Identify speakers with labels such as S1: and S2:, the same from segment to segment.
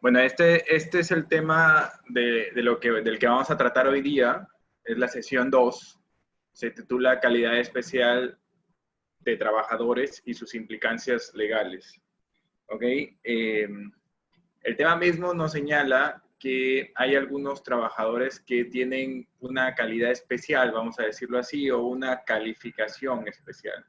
S1: Bueno, este es el tema del que vamos a tratar hoy día. Es la sesión 2. Se titula Calidad especial de trabajadores y sus implicancias legales. ¿Ok? El tema mismo nos señala que hay algunos trabajadores que tienen una calidad especial, vamos a decirlo así, o una calificación especial.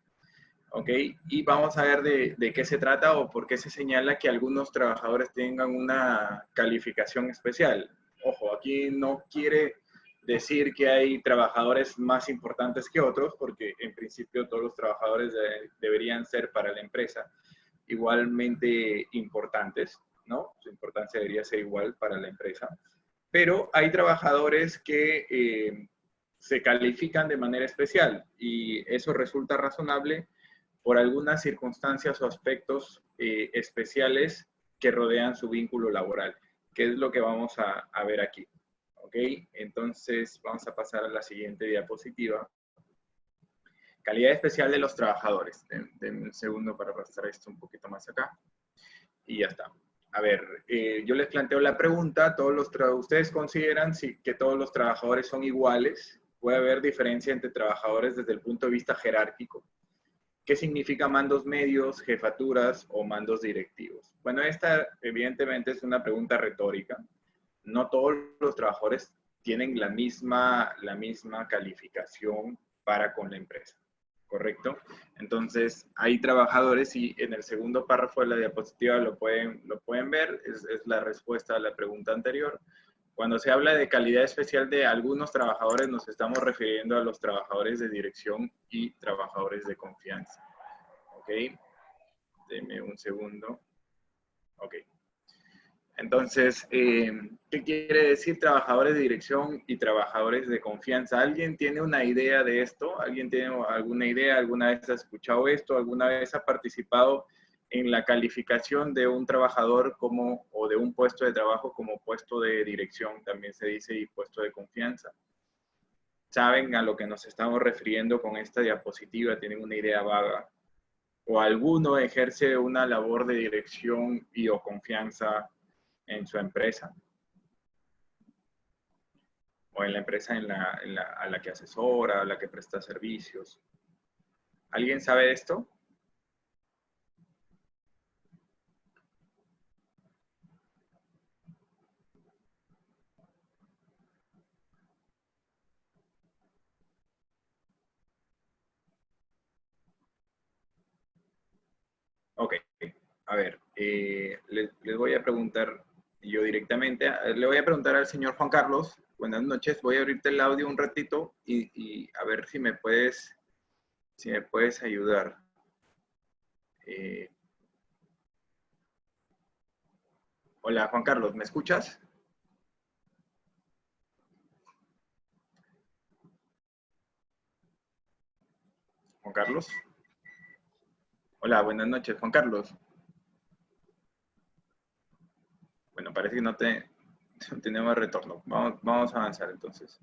S1: ¿Ok? Y vamos a ver de qué se trata o por qué se señala que algunos trabajadores tengan una calificación especial. Ojo, aquí no quiere decir que hay trabajadores más importantes que otros, porque en principio todos los trabajadores deberían ser para la empresa igualmente importantes, ¿no? Su importancia debería ser igual para la empresa. Pero hay trabajadores que se califican de manera especial y eso resulta razonable por algunas circunstancias o aspectos especiales que rodean su vínculo laboral, que es lo que vamos a ver aquí. ¿Ok? Entonces, vamos a pasar a la siguiente diapositiva. Calidad especial de los trabajadores. Denme un segundo para pasar esto un poquito más acá. Y ya está. A ver, yo les planteo la pregunta. ¿Ustedes consideran que todos los trabajadores son iguales? ¿Puede haber diferencia entre trabajadores desde el punto de vista jerárquico? ¿Qué significa mandos medios, jefaturas o mandos directivos? Bueno, esta evidentemente es una pregunta retórica. No todos los trabajadores tienen la misma calificación para con la empresa, ¿correcto? Entonces, hay trabajadores y en el segundo párrafo de la diapositiva lo pueden ver, es la respuesta a la pregunta anterior. Cuando se habla de calidad especial de algunos trabajadores, nos estamos refiriendo a los trabajadores de dirección y trabajadores de confianza. ¿Ok? Deme un segundo. Ok. Entonces, ¿qué quiere decir trabajadores de dirección y trabajadores de confianza? ¿Alguien tiene una idea de esto? ¿Alguien tiene alguna idea? ¿Alguna vez ha escuchado esto? ¿Alguna vez ha participado en la calificación de un trabajador o de un puesto de trabajo como puesto de dirección, también se dice, y puesto de confianza? ¿Saben a lo que nos estamos refiriendo con esta diapositiva? ¿Tienen una idea vaga? ¿O alguno ejerce una labor de dirección y o confianza en su empresa? ¿O en la empresa a la que asesora, a la que presta servicios? ¿Alguien sabe de esto? Ok, a ver, les voy a preguntar yo directamente, le voy a preguntar al señor Juan Carlos. Buenas noches, voy a abrirte el audio un ratito y a ver si me puedes ayudar. Hola Juan Carlos, ¿me escuchas? Juan Carlos. Hola, buenas noches, Juan Carlos. Bueno, parece que no tenemos retorno. Vamos a avanzar entonces.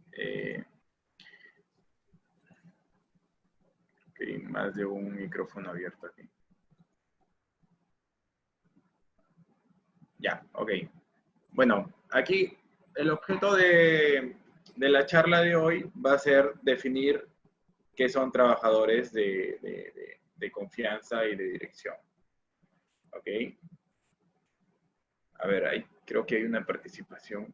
S1: Ok, más de un micrófono abierto aquí. Ya, ok. Bueno, aquí el objeto de la charla de hoy va a ser definir qué son trabajadores de confianza y de dirección. ¿Ok? A ver, ahí creo que hay una participación.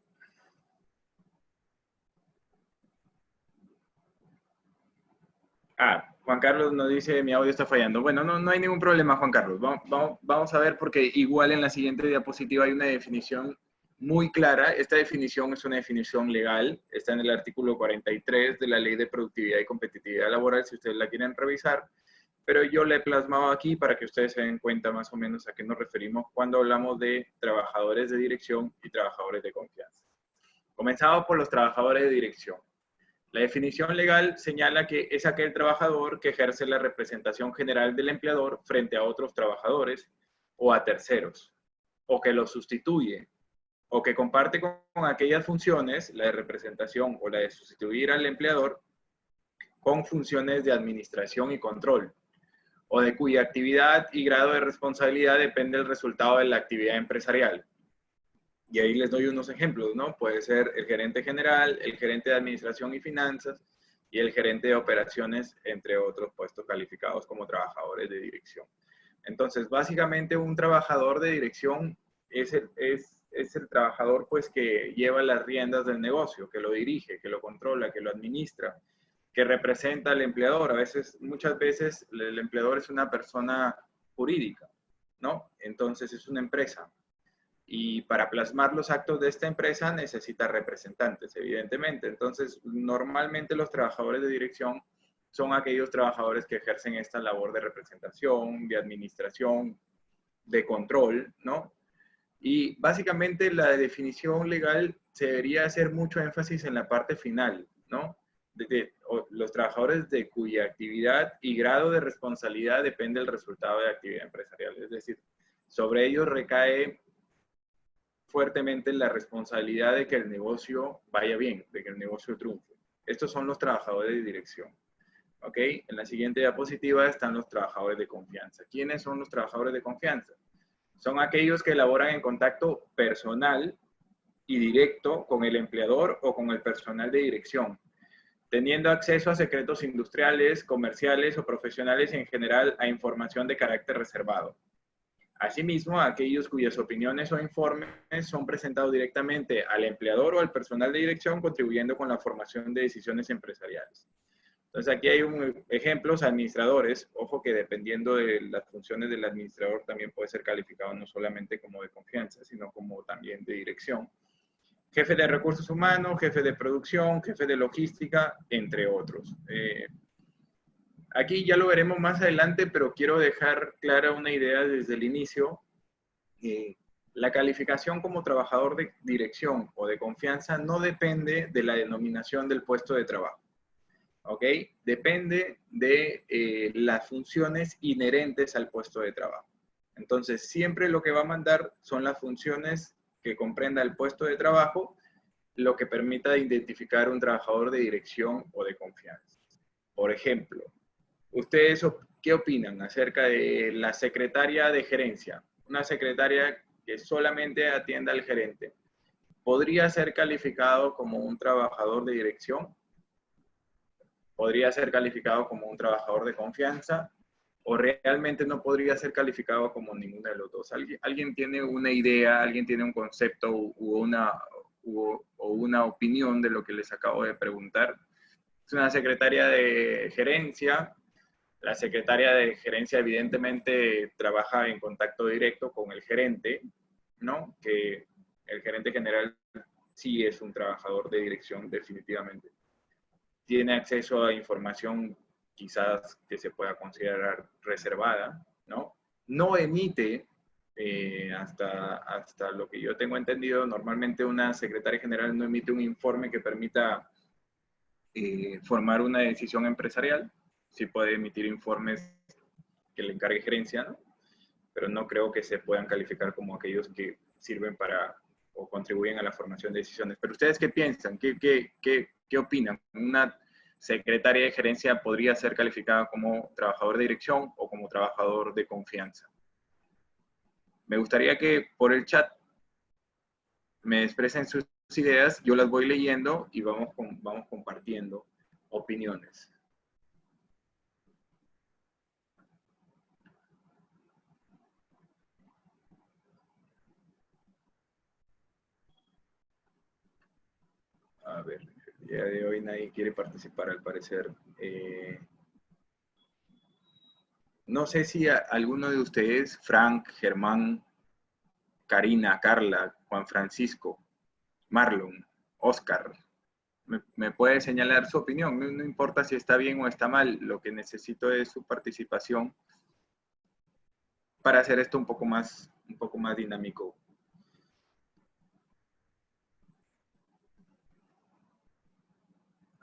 S1: Juan Carlos nos dice mi audio está fallando. Bueno, no hay ningún problema, Juan Carlos. Vamos a ver porque igual en la siguiente diapositiva hay una definición muy clara. Esta definición es una definición legal. Está en el artículo 43 de la Ley de Productividad y Competitividad Laboral, si ustedes la quieren revisar. Pero yo la he plasmado aquí para que ustedes se den cuenta más o menos a qué nos referimos cuando hablamos de trabajadores de dirección y trabajadores de confianza. Comenzamos por los trabajadores de dirección. La definición legal señala que es aquel trabajador que ejerce la representación general del empleador frente a otros trabajadores o a terceros, o que los sustituye, o que comparte con aquellas funciones, la de representación o la de sustituir al empleador, con funciones de administración y control, o de cuya actividad y grado de responsabilidad depende el resultado de la actividad empresarial. Y ahí les doy unos ejemplos, ¿no? Puede ser el gerente general, el gerente de administración y finanzas y el gerente de operaciones, entre otros puestos calificados como trabajadores de dirección. Entonces, básicamente un trabajador de dirección es el trabajador pues que lleva las riendas del negocio, que lo dirige, que lo controla, que lo administra, que representa al empleador. Muchas veces el empleador es una persona jurídica, ¿no? Entonces es una empresa. Y para plasmar los actos de esta empresa necesita representantes, evidentemente. Entonces, normalmente los trabajadores de dirección son aquellos trabajadores que ejercen esta labor de representación, de administración, de control, ¿no? Y básicamente la definición legal se debería hacer mucho énfasis en la parte final, ¿no? Los trabajadores de cuya actividad y grado de responsabilidad depende del resultado de la actividad empresarial. Es decir, sobre ellos recae fuertemente la responsabilidad de que el negocio vaya bien, de que el negocio triunfe. Estos son los trabajadores de dirección. ¿Ok? En la siguiente diapositiva están los trabajadores de confianza. ¿Quiénes son los trabajadores de confianza? Son aquellos que elaboran en contacto personal y directo con el empleador o con el personal de dirección, teniendo acceso a secretos industriales, comerciales o profesionales en general a información de carácter reservado. Asimismo, aquellos cuyas opiniones o informes son presentados directamente al empleador o al personal de dirección, contribuyendo con la formación de decisiones empresariales. Entonces, aquí hay ejemplos: administradores. Ojo que dependiendo de las funciones del administrador también puede ser calificado no solamente como de confianza, sino como también de dirección. Jefe de recursos humanos, jefe de producción, jefe de logística, entre otros. Aquí ya lo veremos más adelante, pero quiero dejar clara una idea desde el inicio. La calificación como trabajador de dirección o de confianza no depende de la denominación del puesto de trabajo. ¿Ok? Depende de las funciones inherentes al puesto de trabajo. Entonces, siempre lo que va a mandar son las funciones que comprenda el puesto de trabajo, lo que permita identificar un trabajador de dirección o de confianza. Por ejemplo, ¿ustedes qué opinan acerca de la secretaria de gerencia? Una secretaria que solamente atienda al gerente. ¿Podría ser calificado como un trabajador de dirección? ¿Podría ser calificado como un trabajador de confianza? ¿O realmente no podría ser calificado como ninguno de los dos? ¿Alguien tiene una idea, alguien tiene un concepto o una opinión de lo que les acabo de preguntar? Es una secretaria de gerencia. La secretaria de gerencia evidentemente trabaja en contacto directo con el gerente, ¿no? Que el gerente general sí es un trabajador de dirección definitivamente. Tiene acceso a información quizás que se pueda considerar reservada, ¿no? No emite, hasta lo que yo tengo entendido, normalmente una secretaria general no emite un informe que permita formar una decisión empresarial. Sí puede emitir informes que le encargue gerencia, ¿no? Pero no creo que se puedan calificar como aquellos que sirven para o contribuyen a la formación de decisiones. Pero ¿ustedes qué piensan? ¿Qué opinan? ¿Una secretaria de gerencia podría ser calificada como trabajador de dirección o como trabajador de confianza? Me gustaría que por el chat me expresen sus ideas, yo las voy leyendo y vamos compartiendo opiniones. A ver, el día de hoy nadie quiere participar al parecer. No sé si alguno de ustedes, Frank, Germán, Karina, Carla, Juan Francisco, Marlon, Oscar, me puede señalar su opinión. No importa si está bien o está mal, lo que necesito es su participación para hacer esto un poco más dinámico.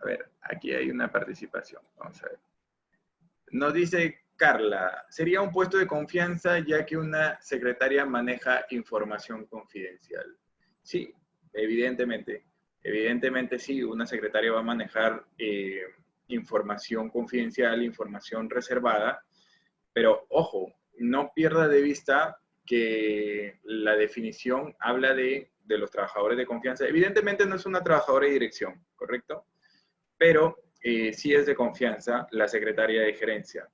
S1: A ver, aquí hay una participación. Vamos a ver. Nos dice Carla, sería un puesto de confianza ya que una secretaria maneja información confidencial. Sí, evidentemente. Evidentemente sí, una secretaria va a manejar información confidencial, información reservada, pero ojo, no pierda de vista que la definición habla de de los trabajadores de confianza. Evidentemente no es una trabajadora de dirección, ¿correcto? Pero sí es de confianza la secretaria de gerencia.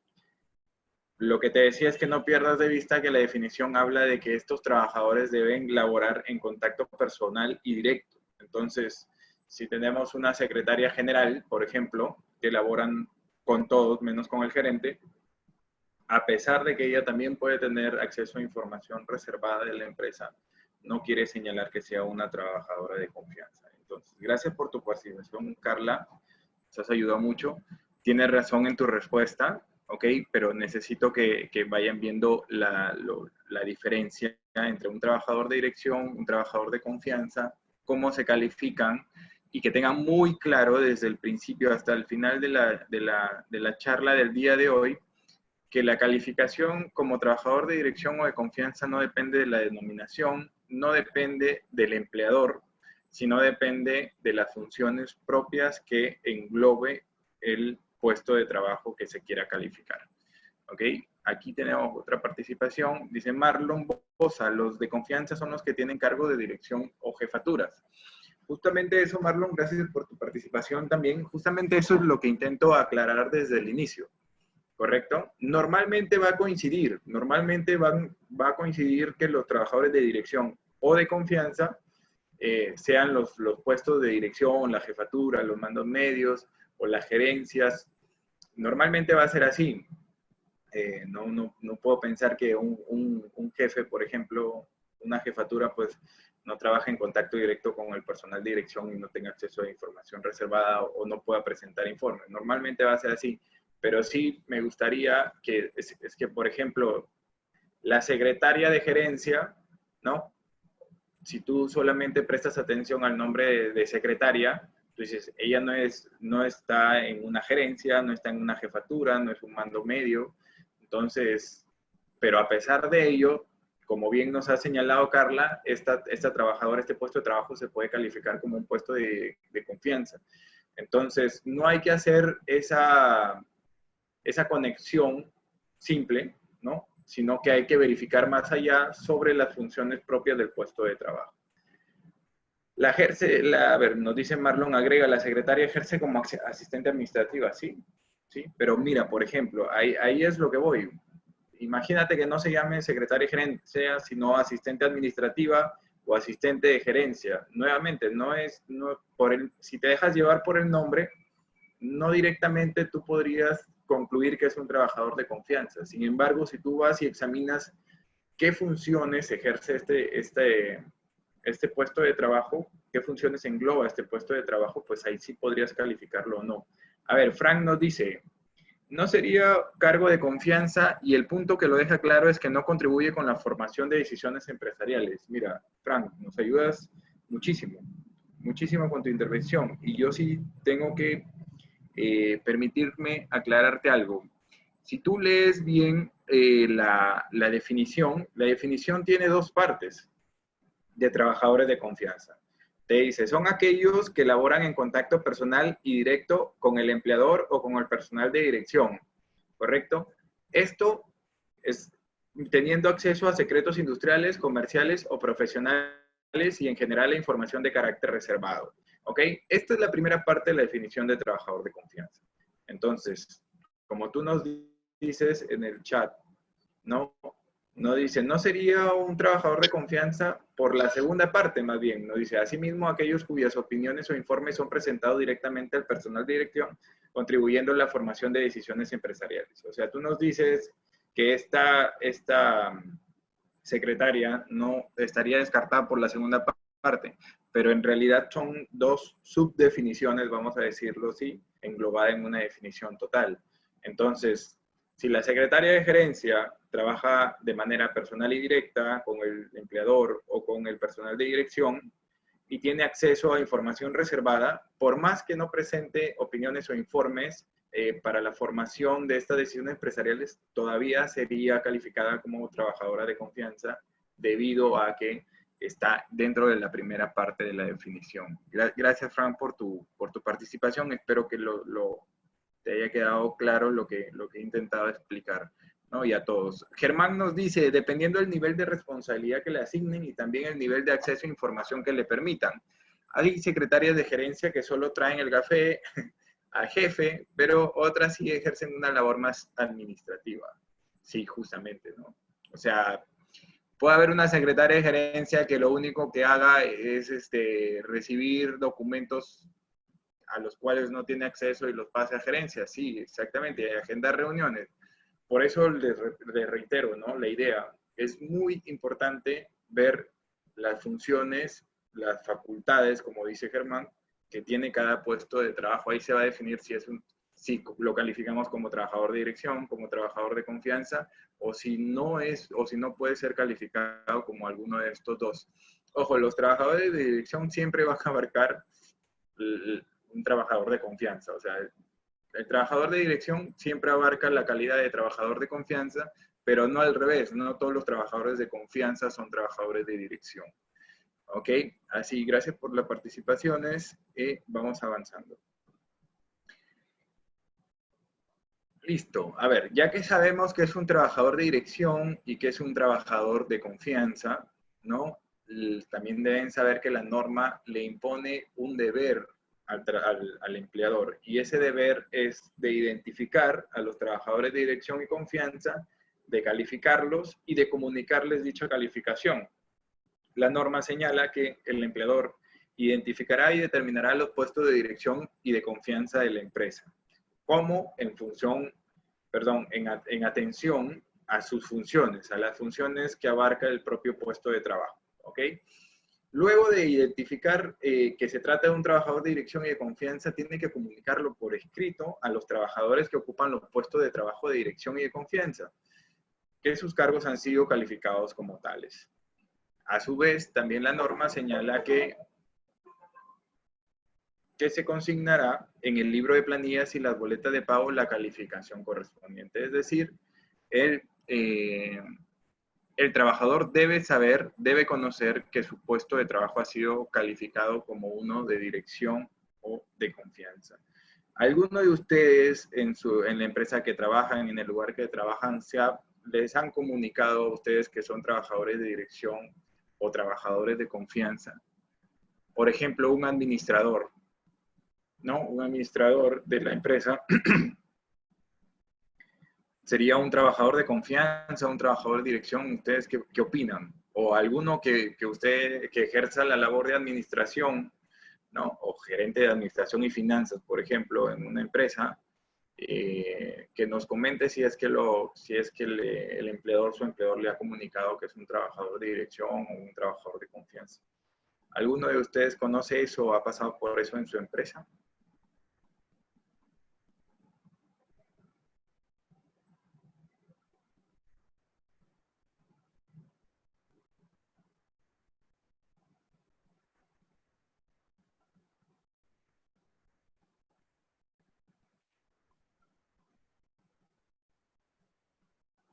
S1: Lo que te decía es que no pierdas de vista que la definición habla de que estos trabajadores deben laborar en contacto personal y directo. Entonces, si tenemos una secretaria general, por ejemplo, que laboran con todos menos con el gerente, a pesar de que ella también puede tener acceso a información reservada de la empresa, no quiere señalar que sea una trabajadora de confianza. Entonces, gracias por tu participación, Carla. Nos has ayudado mucho. Tienes razón en tu respuesta, ¿ok? Pero necesito que vayan viendo la diferencia entre un trabajador de dirección, un trabajador de confianza, cómo se califican y que tengan muy claro desde el principio hasta el final de la charla del día de hoy que la calificación como trabajador de dirección o de confianza no depende de la denominación, no depende del empleador, sino depende de las funciones propias que englobe el puesto de trabajo que se quiera calificar. ¿Ok? Aquí tenemos otra participación. Dice Marlon Bosa, los de confianza son los que tienen cargo de dirección o jefaturas. Justamente eso, Marlon, gracias por tu participación también. Justamente eso es lo que intento aclarar desde el inicio. ¿Correcto? Normalmente va a coincidir, va a coincidir que los trabajadores de dirección o de confianza sean los puestos de dirección, la jefatura, los mandos medios o las gerencias. Normalmente va a ser así. No puedo pensar que un jefe, por ejemplo, una jefatura, pues no trabaja en contacto directo con el personal de dirección y no tenga acceso a información reservada o no pueda presentar informes. Normalmente va a ser así. Pero sí me gustaría que, por ejemplo, la secretaria de gerencia, ¿no? Si tú solamente prestas atención al nombre de secretaria, tú dices, ella no está en una gerencia, no está en una jefatura, no es un mando medio. Entonces, pero a pesar de ello, como bien nos ha señalado Carla, esta trabajadora, este puesto de trabajo se puede calificar como un puesto de confianza. Entonces, no hay que hacer esa conexión simple, ¿no? Sino que hay que verificar más allá sobre las funciones propias del puesto de trabajo. A ver, nos dice Marlon, agrega, la secretaria ejerce como asistente administrativa, sí, sí, pero mira, por ejemplo, ahí es lo que voy. Imagínate que no se llame secretaria gerencia, sino asistente administrativa o asistente de gerencia. Nuevamente, si te dejas llevar por el nombre, no directamente tú podrías concluir que es un trabajador de confianza. Sin embargo, si tú vas y examinas qué funciones ejerce este puesto de trabajo, qué funciones engloba este puesto de trabajo, pues ahí sí podrías calificarlo o no. A ver, Frank nos dice, no sería cargo de confianza y el punto que lo deja claro es que no contribuye con la formación de decisiones empresariales. Mira, Frank, nos ayudas muchísimo, muchísimo con tu intervención y yo sí tengo que permitirme aclararte algo. Si tú lees bien la definición tiene dos partes de trabajadores de confianza. Te dice, son aquellos que laboran en contacto personal y directo con el empleador o con el personal de dirección, ¿correcto? Esto es teniendo acceso a secretos industriales, comerciales o profesionales y en general a información de carácter reservado. ¿Ok? Esta es la primera parte de la definición de trabajador de confianza. Entonces, como tú nos dices en el chat, no dice, no sería un trabajador de confianza por la segunda parte, más bien, no dice, asimismo aquellos cuyas opiniones o informes son presentados directamente al personal de dirección, contribuyendo a la formación de decisiones empresariales. O sea, tú nos dices que esta secretaria no estaría descartada por la segunda parte, pero en realidad son dos subdefiniciones, vamos a decirlo así, englobadas en una definición total. Entonces, si la secretaria de gerencia trabaja de manera personal y directa con el empleador o con el personal de dirección y tiene acceso a información reservada, por más que no presente opiniones o informes para la formación de estas decisiones empresariales, todavía sería calificada como trabajadora de confianza debido a que está dentro de la primera parte de la definición. Gracias, Frank, por tu participación. Espero que te haya quedado claro lo que he intentado explicar. ¿no? Y a todos. Germán nos dice, dependiendo del nivel de responsabilidad que le asignen y también el nivel de acceso a información que le permitan. Hay secretarias de gerencia que solo traen el café al jefe, pero otras sí ejercen una labor más administrativa. Sí, justamente, ¿no? O sea, puede haber una secretaria de gerencia que lo único que haga es recibir documentos a los cuales no tiene acceso y los pase a gerencia. Sí, exactamente, agendar reuniones. Por eso les reitero, ¿no? La idea es muy importante ver las funciones, las facultades, como dice Germán, que tiene cada puesto de trabajo. Ahí se va a definir si lo calificamos como trabajador de dirección, como trabajador de confianza, o si no es, o si no puede ser calificado como alguno de estos dos. Ojo, los trabajadores de dirección siempre van a abarcar un trabajador de confianza. O sea, el trabajador de dirección siempre abarca la calidad de trabajador de confianza, pero no al revés. No todos los trabajadores de confianza son trabajadores de dirección. ¿Ok? Así, gracias por las participaciones y vamos avanzando. Listo. A ver, ya que sabemos que es un trabajador de dirección y que es un trabajador de confianza, ¿no? También deben saber que la norma le impone un deber al empleador, y ese deber es de identificar a los trabajadores de dirección y confianza, de calificarlos y de comunicarles dicha calificación. La norma señala que el empleador identificará y determinará los puestos de dirección y de confianza de la empresa, como en atención a sus funciones, a las funciones que abarca el propio puesto de trabajo, ¿ok? Luego de identificar que se trata de un trabajador de dirección y de confianza, tiene que comunicarlo por escrito a los trabajadores que ocupan los puestos de trabajo de dirección y de confianza, que sus cargos han sido calificados como tales. A su vez, también la norma señala que se consignará en el libro de planillas y las boletas de pago la calificación correspondiente. Es decir, el trabajador debe saber, debe conocer que su puesto de trabajo ha sido calificado como uno de dirección o de confianza. ¿Alguno de ustedes en la empresa que trabajan, en el lugar que trabajan, les han comunicado a ustedes que son trabajadores de dirección o trabajadores de confianza? Por ejemplo, un administrador, ¿no? Un administrador de la empresa sería un trabajador de confianza, un trabajador de dirección. ¿Ustedes qué opinan? O alguno que ejerza la labor de administración, ¿no? O gerente de administración y finanzas, por ejemplo, en una empresa, que nos comente si es que el empleador, su empleador le ha comunicado que es un trabajador de dirección o un trabajador de confianza. ¿Alguno de ustedes conoce eso o ha pasado por eso en su empresa?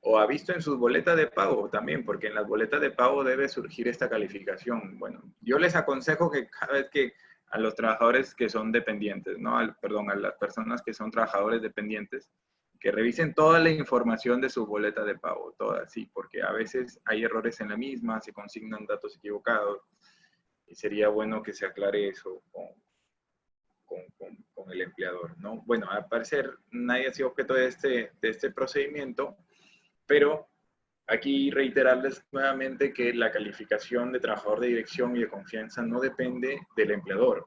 S1: O ha visto en sus boletas de pago también, porque en las boletas de pago debe surgir esta calificación. Bueno, yo les aconsejo que cada vez que a los trabajadores que son dependientes, ¿no? Perdón, a las personas que son trabajadores dependientes, que revisen toda la información de su boleta de pago, toda, sí, porque a veces hay errores en la misma, se consignan datos equivocados, y sería bueno que se aclare eso con el empleador, ¿no? Bueno, al parecer nadie ha sido objeto de este procedimiento, pero aquí reiterarles nuevamente que la calificación de trabajador de dirección y de confianza no depende del empleador.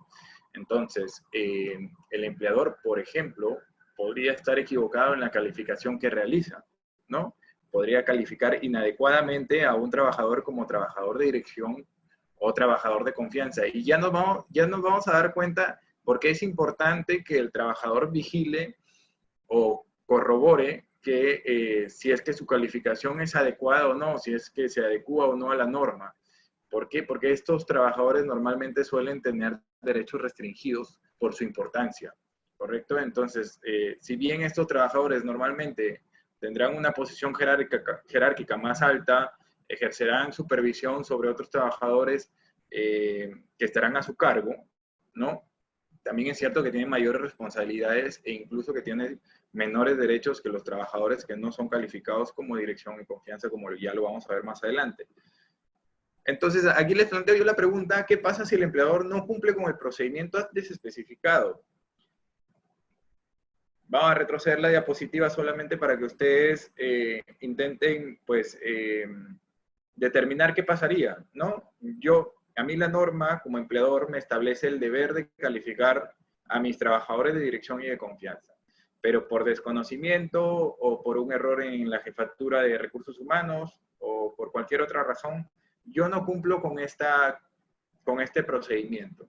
S1: Entonces, el empleador, por ejemplo, podría estar equivocado en la calificación que realiza, ¿no? Podría calificar inadecuadamente a un trabajador como trabajador de dirección o trabajador de confianza. Y ya nos vamos a dar cuenta por qué es importante que el trabajador vigile o corrobore que si es que su calificación es adecuada o no, si es que se adecua o no a la norma. ¿Por qué? Porque estos trabajadores normalmente suelen tener derechos restringidos por su importancia, ¿correcto? Entonces, si bien estos trabajadores normalmente tendrán una posición jerárquica más alta, ejercerán supervisión sobre otros trabajadores que estarán a su cargo, ¿no? también es cierto que tienen mayores responsabilidades e incluso que tienen menores derechos que los trabajadores que no son calificados como dirección y confianza, como ya lo vamos a ver más adelante. Entonces, aquí les planteo yo la pregunta, ¿qué pasa si el empleador no cumple con el procedimiento antes especificado? Vamos a retroceder la diapositiva solamente para que ustedes intenten, pues, determinar qué pasaría, ¿no? A mí la norma, como empleador, me establece el deber de calificar a mis trabajadores de dirección y de confianza. Pero por desconocimiento o por un error en la jefatura de recursos humanos o por cualquier otra razón, yo no cumplo con este procedimiento,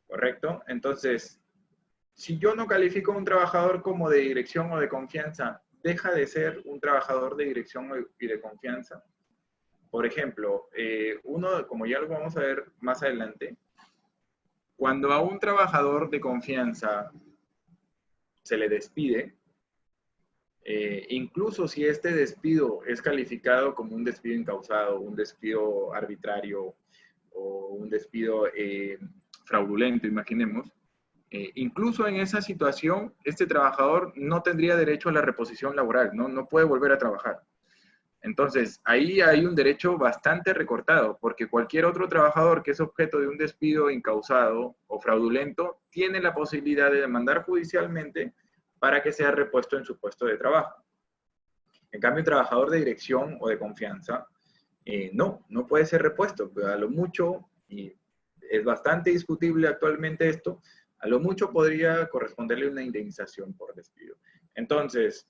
S1: ¿correcto? Entonces, si yo no califico a un trabajador como de dirección o de confianza, ¿deja de ser un trabajador de dirección y de confianza? Por ejemplo, como ya lo vamos a ver más adelante, cuando a un trabajador de confianza se le despide, incluso si este despido es calificado como un despido incausado, un despido arbitrario o un despido fraudulento, imaginemos, incluso en esa situación, este trabajador no tendría derecho a la reposición laboral, no puede volver a trabajar. Entonces, ahí hay un derecho bastante recortado, porque cualquier otro trabajador que es objeto de un despido incausado o fraudulento tiene la posibilidad de demandar judicialmente para que sea repuesto en su puesto de trabajo. En cambio, un trabajador de dirección o de confianza, no puede ser repuesto. A lo mucho, y es bastante discutible actualmente esto, a lo mucho podría corresponderle una indemnización por despido. Entonces,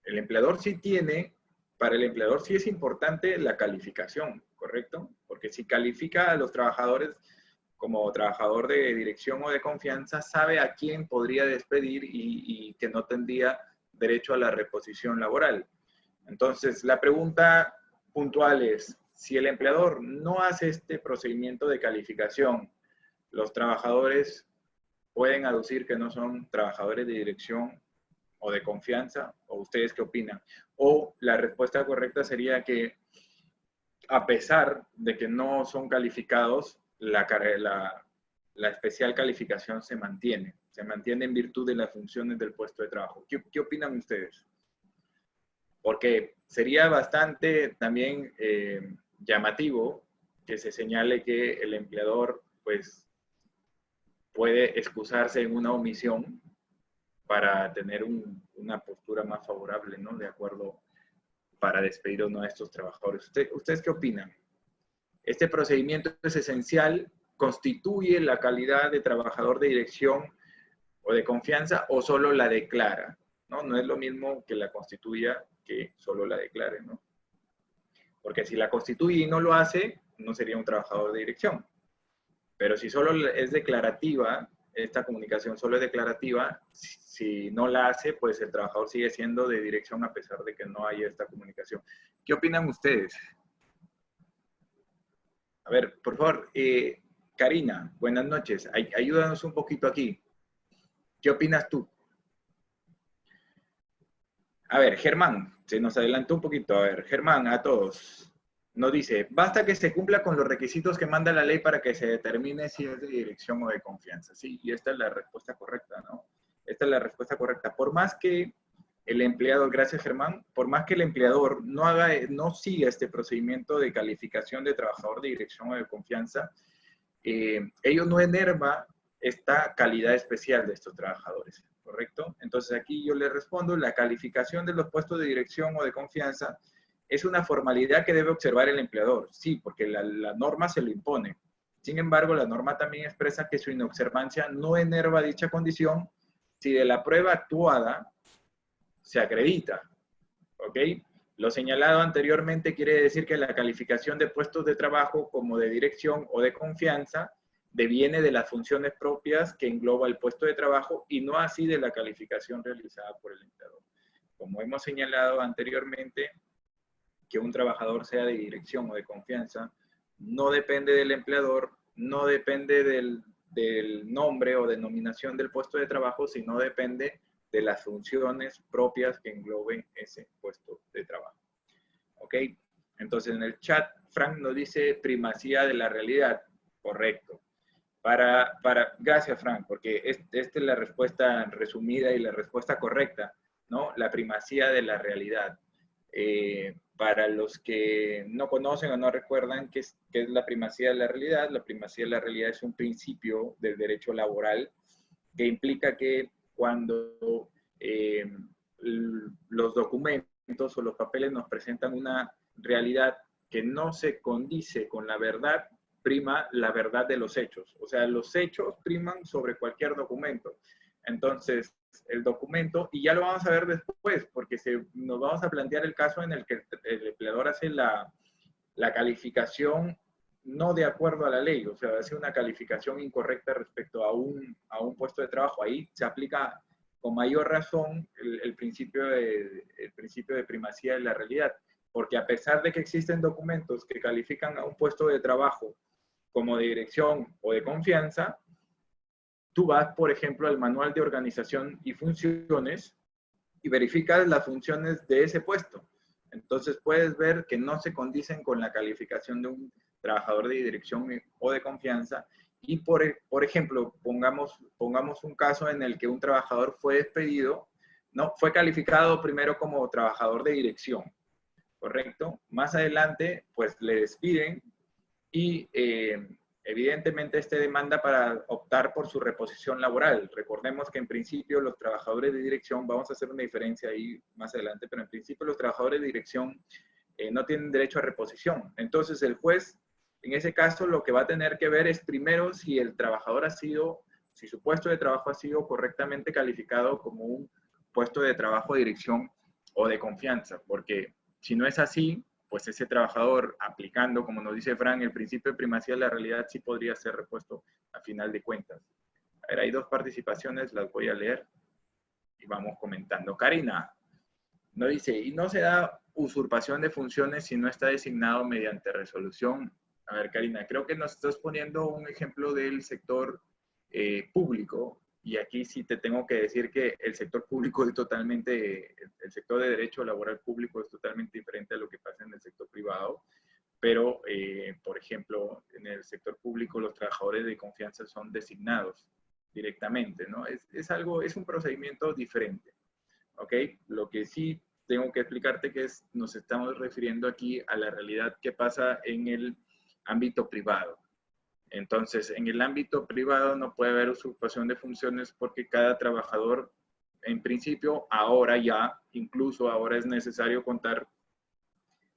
S1: el empleador para el empleador sí es importante la calificación, ¿correcto? Porque si califica a los trabajadores como trabajador de dirección o de confianza, sabe a quién podría despedir y que no tendría derecho a la reposición laboral. Entonces, la pregunta puntual es, si el empleador no hace este procedimiento de calificación, los trabajadores pueden aducir que no son trabajadores de dirección o de confianza, o ustedes qué opinan. O la respuesta correcta sería que a pesar de que no son calificados, la especial calificación se mantiene en virtud de las funciones del puesto de trabajo. ¿Qué opinan ustedes? Porque sería bastante también llamativo que se señale que el empleador pues puede excusarse en una omisión para tener una postura más favorable, ¿no? De acuerdo, para despedir a uno de estos trabajadores. ¿Ustedes qué opinan? ¿Este procedimiento es esencial? ¿Constituye la calidad de trabajador de dirección o de confianza o solo la declara? No es lo mismo que la constituya que solo la declare, ¿no? Porque si la constituye y no lo hace, no sería un trabajador de dirección. Pero si solo es declarativa, esta comunicación solo es declarativa, si no la hace, pues el trabajador sigue siendo de dirección a pesar de que no haya esta comunicación. ¿Qué opinan ustedes? A ver, por favor, Karina, buenas noches. Ayúdanos un poquito aquí. ¿Qué opinas tú? A ver, Germán, se nos adelantó un poquito. A ver, Germán, a todos. Nos dice, basta que se cumpla con los requisitos que manda la ley para que se determine si es de dirección o de confianza. Sí, y esta es la respuesta correcta, ¿no? Esta es la respuesta correcta. Por más que el empleador, gracias Germán, por más que el empleador no siga este procedimiento de calificación de trabajador de dirección o de confianza, ello no enerva esta calidad especial de estos trabajadores, ¿correcto? Entonces aquí yo le respondo, la calificación de los puestos de dirección o de confianza es una formalidad que debe observar el empleador, sí, porque la norma se lo impone. Sin embargo, la norma también expresa que su inobservancia no enerva dicha condición si de la prueba actuada se acredita, ¿ok? Lo señalado anteriormente quiere decir que la calificación de puestos de trabajo como de dirección o de confianza deviene de las funciones propias que engloba el puesto de trabajo y no así de la calificación realizada por el empleador. Como hemos señalado anteriormente, que un trabajador sea de dirección o de confianza no depende del empleador, no depende del nombre o denominación del puesto de trabajo, sino depende de las funciones propias que engloben ese puesto de trabajo. ¿Ok? Entonces en el chat, Frank nos dice primacía de la realidad. Correcto. Gracias, Frank, porque esta es la respuesta resumida y la respuesta correcta, ¿no? La primacía de la realidad. Para los que no conocen o no recuerdan qué es la primacía de la primacía de la realidad es un principio del derecho laboral que implica que cuando los documentos o los papeles nos presentan una realidad que no se condice con la verdad, prima la verdad de los hechos. O sea, los hechos priman sobre cualquier documento. Entonces, el documento, y ya lo vamos a ver después, porque nos vamos a plantear el caso en el que el empleador hace la calificación no de acuerdo a la ley, o sea, hace una calificación incorrecta respecto a un puesto de trabajo. Ahí se aplica con mayor razón el principio de primacía de la realidad, porque a pesar de que existen documentos que califican a un puesto de trabajo como de dirección o de confianza, tú vas, por ejemplo, al manual de organización y funciones y verificas las funciones de ese puesto. Entonces puedes ver que no se condicen con la calificación de un trabajador de dirección o de confianza. Y por ejemplo, pongamos un caso en el que un trabajador fue despedido, no, fue calificado primero como trabajador de dirección, ¿correcto? Más adelante, pues le despiden y evidentemente este demanda para optar por su reposición laboral. Recordemos que en principio los trabajadores de dirección, vamos a hacer una diferencia ahí más adelante, pero en principio los trabajadores de dirección no tienen derecho a reposición. Entonces el juez, en ese caso, lo que va a tener que ver es primero si el trabajador si su puesto de trabajo ha sido correctamente calificado como un puesto de trabajo de dirección o de confianza, porque si no es así, pues ese trabajador aplicando, como nos dice Fran, el principio de primacía de la realidad sí podría ser repuesto a final de cuentas. A ver, hay dos participaciones, las voy a leer y vamos comentando. Karina nos dice, y no se da usurpación de funciones si no está designado mediante resolución. A ver, Karina, creo que nos estás poniendo un ejemplo del sector público, y aquí sí te tengo que decir que el sector público es totalmente, el sector de derecho laboral público es totalmente diferente a lo que pasa en el sector privado, pero, por ejemplo, en el sector público los trabajadores de confianza son designados directamente, ¿no? Es un procedimiento diferente, ¿ok? Lo que sí tengo que explicarte que nos estamos refiriendo aquí a la realidad que pasa en el ámbito privado. Entonces, en el ámbito privado no puede haber usurpación de funciones porque cada trabajador, en principio, incluso ahora es necesario contar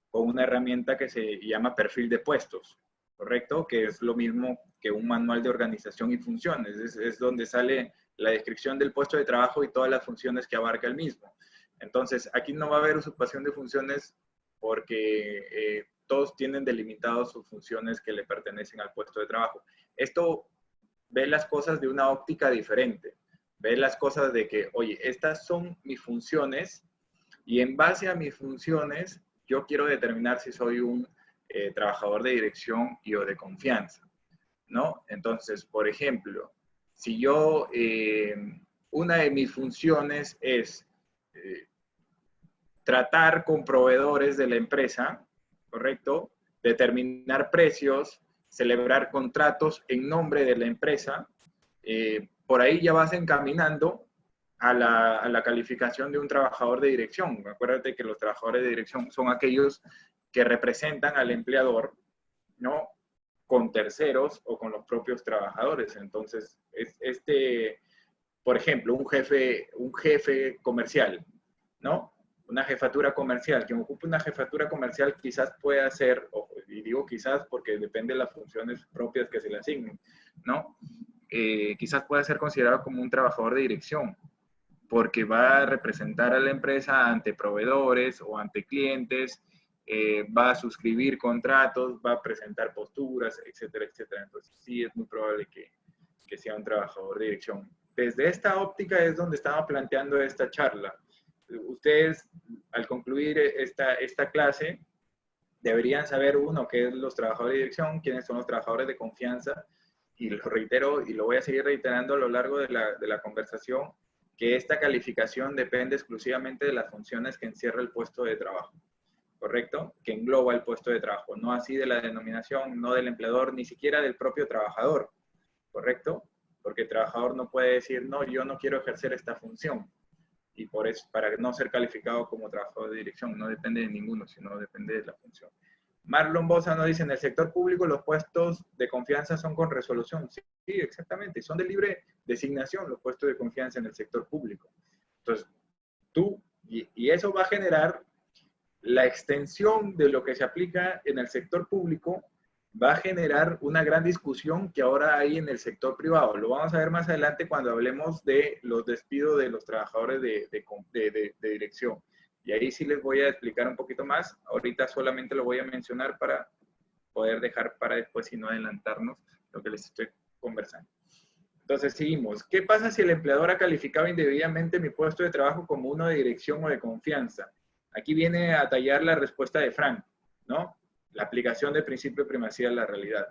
S1: con una herramienta que se llama perfil de puestos, ¿correcto? Que es lo mismo que un manual de organización y funciones. Es donde sale la descripción del puesto de trabajo y todas las funciones que abarca el mismo. Entonces, aquí no va a haber usurpación de funciones porque todos tienen delimitados sus funciones que le pertenecen al puesto de trabajo. Esto ve las cosas de una óptica diferente. Ve las cosas de que, oye, estas son mis funciones y en base a mis funciones yo quiero determinar si soy un trabajador de dirección y o de confianza, ¿no? Entonces, por ejemplo, si yo, una de mis funciones es tratar con proveedores de la empresa, ¿correcto? Determinar precios, celebrar contratos en nombre de la empresa. Por ahí ya vas encaminando a la calificación de un trabajador de dirección. Acuérdate que los trabajadores de dirección son aquellos que representan al empleador, ¿no? Con terceros o con los propios trabajadores. Entonces, por ejemplo, un jefe comercial, ¿no? Una jefatura comercial, quien ocupe una jefatura comercial quizás pueda ser, y digo quizás porque depende de las funciones propias que se le asignen, ¿no? Quizás pueda ser considerado como un trabajador de dirección, porque va a representar a la empresa ante proveedores o ante clientes, va a suscribir contratos, va a presentar posturas, etcétera, etcétera. Entonces sí es muy probable que sea un trabajador de dirección. Desde esta óptica es donde estaba planteando esta charla. Ustedes, al concluir esta clase, deberían saber, uno, qué es los trabajadores de dirección, quiénes son los trabajadores de confianza, y lo reitero, y lo voy a seguir reiterando a lo largo de la conversación, que esta calificación depende exclusivamente de las funciones que encierra el puesto de trabajo, ¿correcto? Que engloba el puesto de trabajo, no así de la denominación, no del empleador, ni siquiera del propio trabajador. ¿correcto? Porque el trabajador no puede decir, no, yo no quiero ejercer esta función. Y por eso, para no ser calificado como trabajador de dirección, no depende de ninguno, sino depende de la función. Marlon Bosa nos dice, en el sector público los puestos de confianza son con resolución. Sí, exactamente, son de libre designación los puestos de confianza en el sector público. Entonces, y eso va a generar la extensión de lo que se aplica en el sector público, va a generar una gran discusión que ahora hay en el sector privado. Lo vamos a ver más adelante cuando hablemos de los despidos de los trabajadores de dirección. Y ahí sí les voy a explicar un poquito más. Ahorita solamente lo voy a mencionar para poder dejar para después y no adelantarnos lo que les estoy conversando. Entonces seguimos. ¿Qué pasa si el empleador ha calificado indebidamente mi puesto de trabajo como uno de dirección o de confianza? Aquí viene a tallar la respuesta de Frank, ¿no? La aplicación del principio de primacía de la realidad.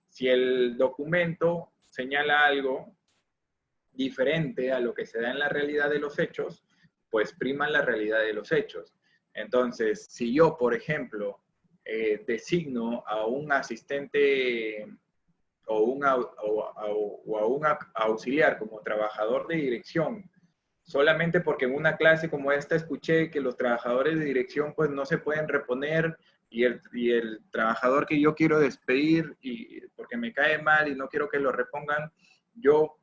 S1: Si el documento señala algo diferente a lo que se da en la realidad de los hechos, pues prima la realidad de los hechos. Entonces, si yo, por ejemplo, designo a un asistente o a un auxiliar como trabajador de dirección, solamente porque en una clase como esta escuché que los trabajadores de dirección pues no se pueden reponer y el trabajador que yo quiero despedir y porque me cae mal y no quiero que lo repongan, yo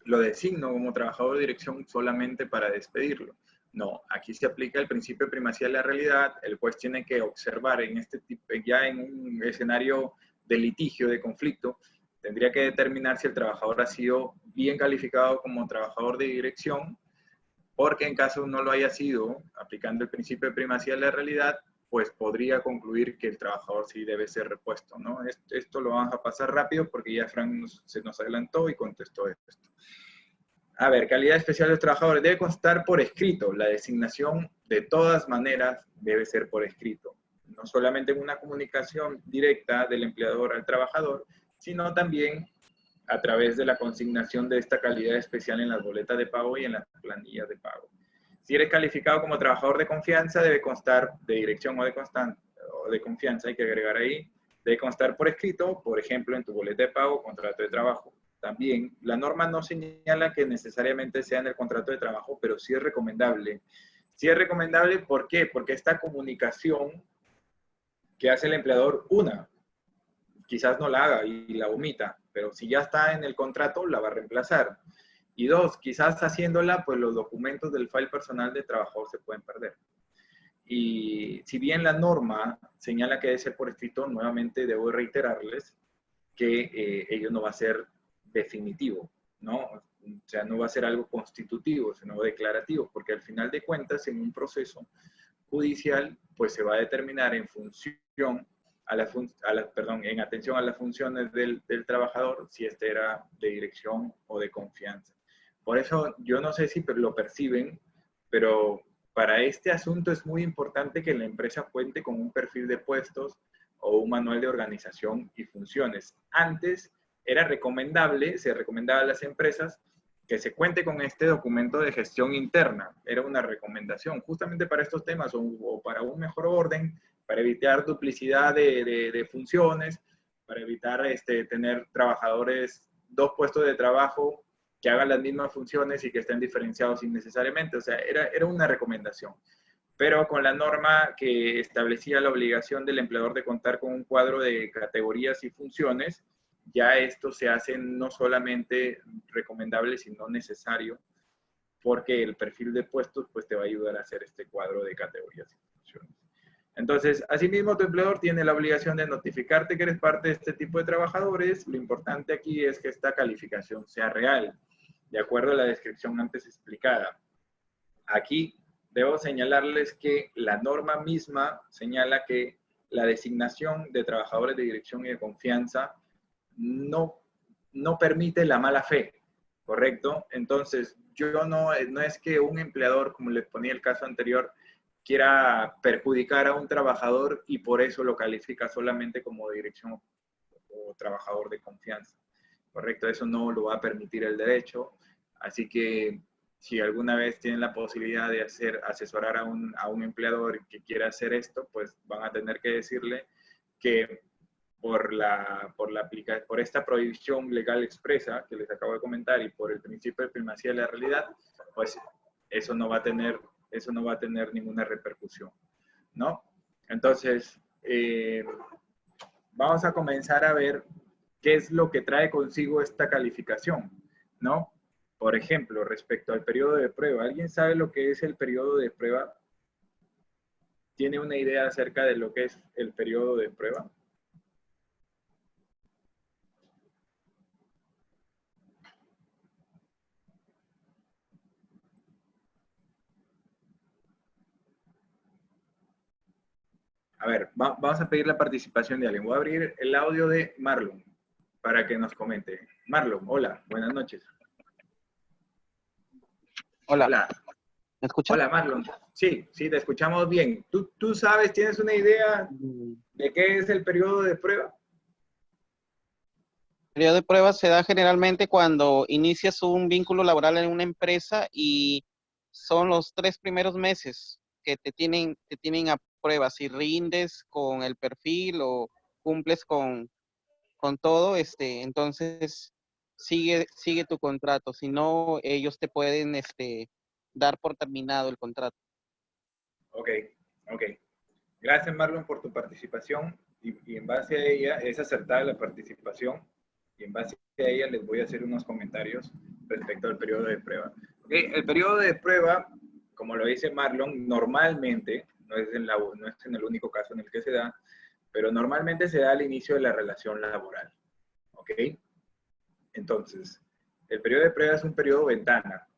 S1: lo designo como trabajador de dirección solamente para despedirlo. No, aquí se aplica el principio de primacía de la realidad. El juez tiene que observar en este tipo, ya en un escenario de litigio, de conflicto, tendría que determinar si el trabajador ha sido bien calificado como trabajador de dirección, porque en caso no lo haya sido, aplicando el principio de primacía de la realidad, pues podría concluir que el trabajador sí debe ser repuesto, ¿no? Esto lo vamos a pasar rápido porque ya Frank se nos adelantó y contestó esto. A ver, calidad especial de los trabajadores. Debe constar por escrito. La designación, de todas maneras, debe ser por escrito. No solamente en una comunicación directa del empleador al trabajador, sino también a través de la consignación de esta calidad especial en las boletas de pago y en las planillas de pago. Si eres calificado como trabajador de confianza, debe constar de dirección o de confianza, hay que agregar ahí, debe constar por escrito, por ejemplo, en tu boleta de pago o contrato de trabajo. También, la norma no señala que necesariamente sea en el contrato de trabajo, pero sí es recomendable. Sí es recomendable, ¿por qué? Porque esta comunicación que hace el empleador, quizás no la haga y la omita, pero si ya está en el contrato, la va a reemplazar. Y dos, quizás haciéndola, pues los documentos del file personal de trabajador se pueden perder. Y si bien la norma señala que debe ser por escrito, nuevamente debo reiterarles que ello no va a ser definitivo, ¿no? O sea, no va a ser algo constitutivo, sino declarativo, porque al final de cuentas, en un proceso judicial, pues se va a determinar en función en atención a las funciones del trabajador, si este era de dirección o de confianza. Por eso, yo no sé si lo perciben, pero para este asunto es muy importante que la empresa cuente con un perfil de puestos o un manual de organización y funciones. Antes era recomendable, se recomendaba a las empresas que se cuente con este documento de gestión interna. Era una recomendación justamente para estos temas o para un mejor orden, para evitar duplicidad de funciones, para evitar tener trabajadores, dos puestos de trabajo que hagan las mismas funciones y que estén diferenciados innecesariamente. O sea, era una recomendación. Pero con la norma que establecía la obligación del empleador de contar con un cuadro de categorías y funciones, ya esto se hace no solamente recomendable, sino necesario, porque el perfil de puestos pues, te va a ayudar a hacer este cuadro de categorías y funciones. Entonces, asimismo, tu empleador tiene la obligación de notificarte que eres parte de este tipo de trabajadores. Lo importante aquí es que esta calificación sea real, de acuerdo a la descripción antes explicada. Aquí debo señalarles que la norma misma señala que la designación de trabajadores de dirección y de confianza no permite la mala fe, ¿correcto? Entonces, no es que un empleador, como les ponía el caso anterior, quiera perjudicar a un trabajador y por eso lo califica solamente como dirección o trabajador de confianza, ¿correcto? Eso no lo va a permitir el derecho, así que si alguna vez tienen la posibilidad de asesorar a un empleador que quiera hacer esto, pues van a tener que decirle que por esta prohibición legal expresa que les acabo de comentar y por el principio de primacía de la realidad, pues eso no va a tener ninguna repercusión, ¿no? Entonces, vamos a comenzar a ver qué es lo que trae consigo esta calificación, ¿no? Por ejemplo, respecto al periodo de prueba, ¿alguien sabe lo que es el periodo de prueba? ¿Tiene una idea acerca de lo que es el periodo de prueba? A ver, vamos a pedir la participación de alguien. Voy a abrir el audio de Marlon para que nos comente. Marlon, hola, buenas noches.
S2: Hola,
S1: Hola,
S2: ¿me escuchas?
S1: hola Marlon. Sí, sí, te escuchamos bien. ¿Tú sabes, tienes una idea de qué es el periodo de prueba?
S2: El periodo de prueba se da generalmente cuando inicias un vínculo laboral en una empresa y son los 3 primeros meses que te tienen a prueba. Si rindes con el perfil o cumples con todo, entonces sigue tu contrato. Si no, ellos te pueden dar por terminado el contrato.
S1: Ok, ok. Gracias Marlon por tu participación y en base a ella, es acertada la participación y en base a ella les voy a hacer unos comentarios respecto al periodo de prueba. Okay, el periodo de prueba, como lo dice Marlon, normalmente, no es en el único caso en el que se da, pero normalmente se da al inicio de la relación laboral. ¿Ok? Entonces, el periodo de prueba es un periodo ventana,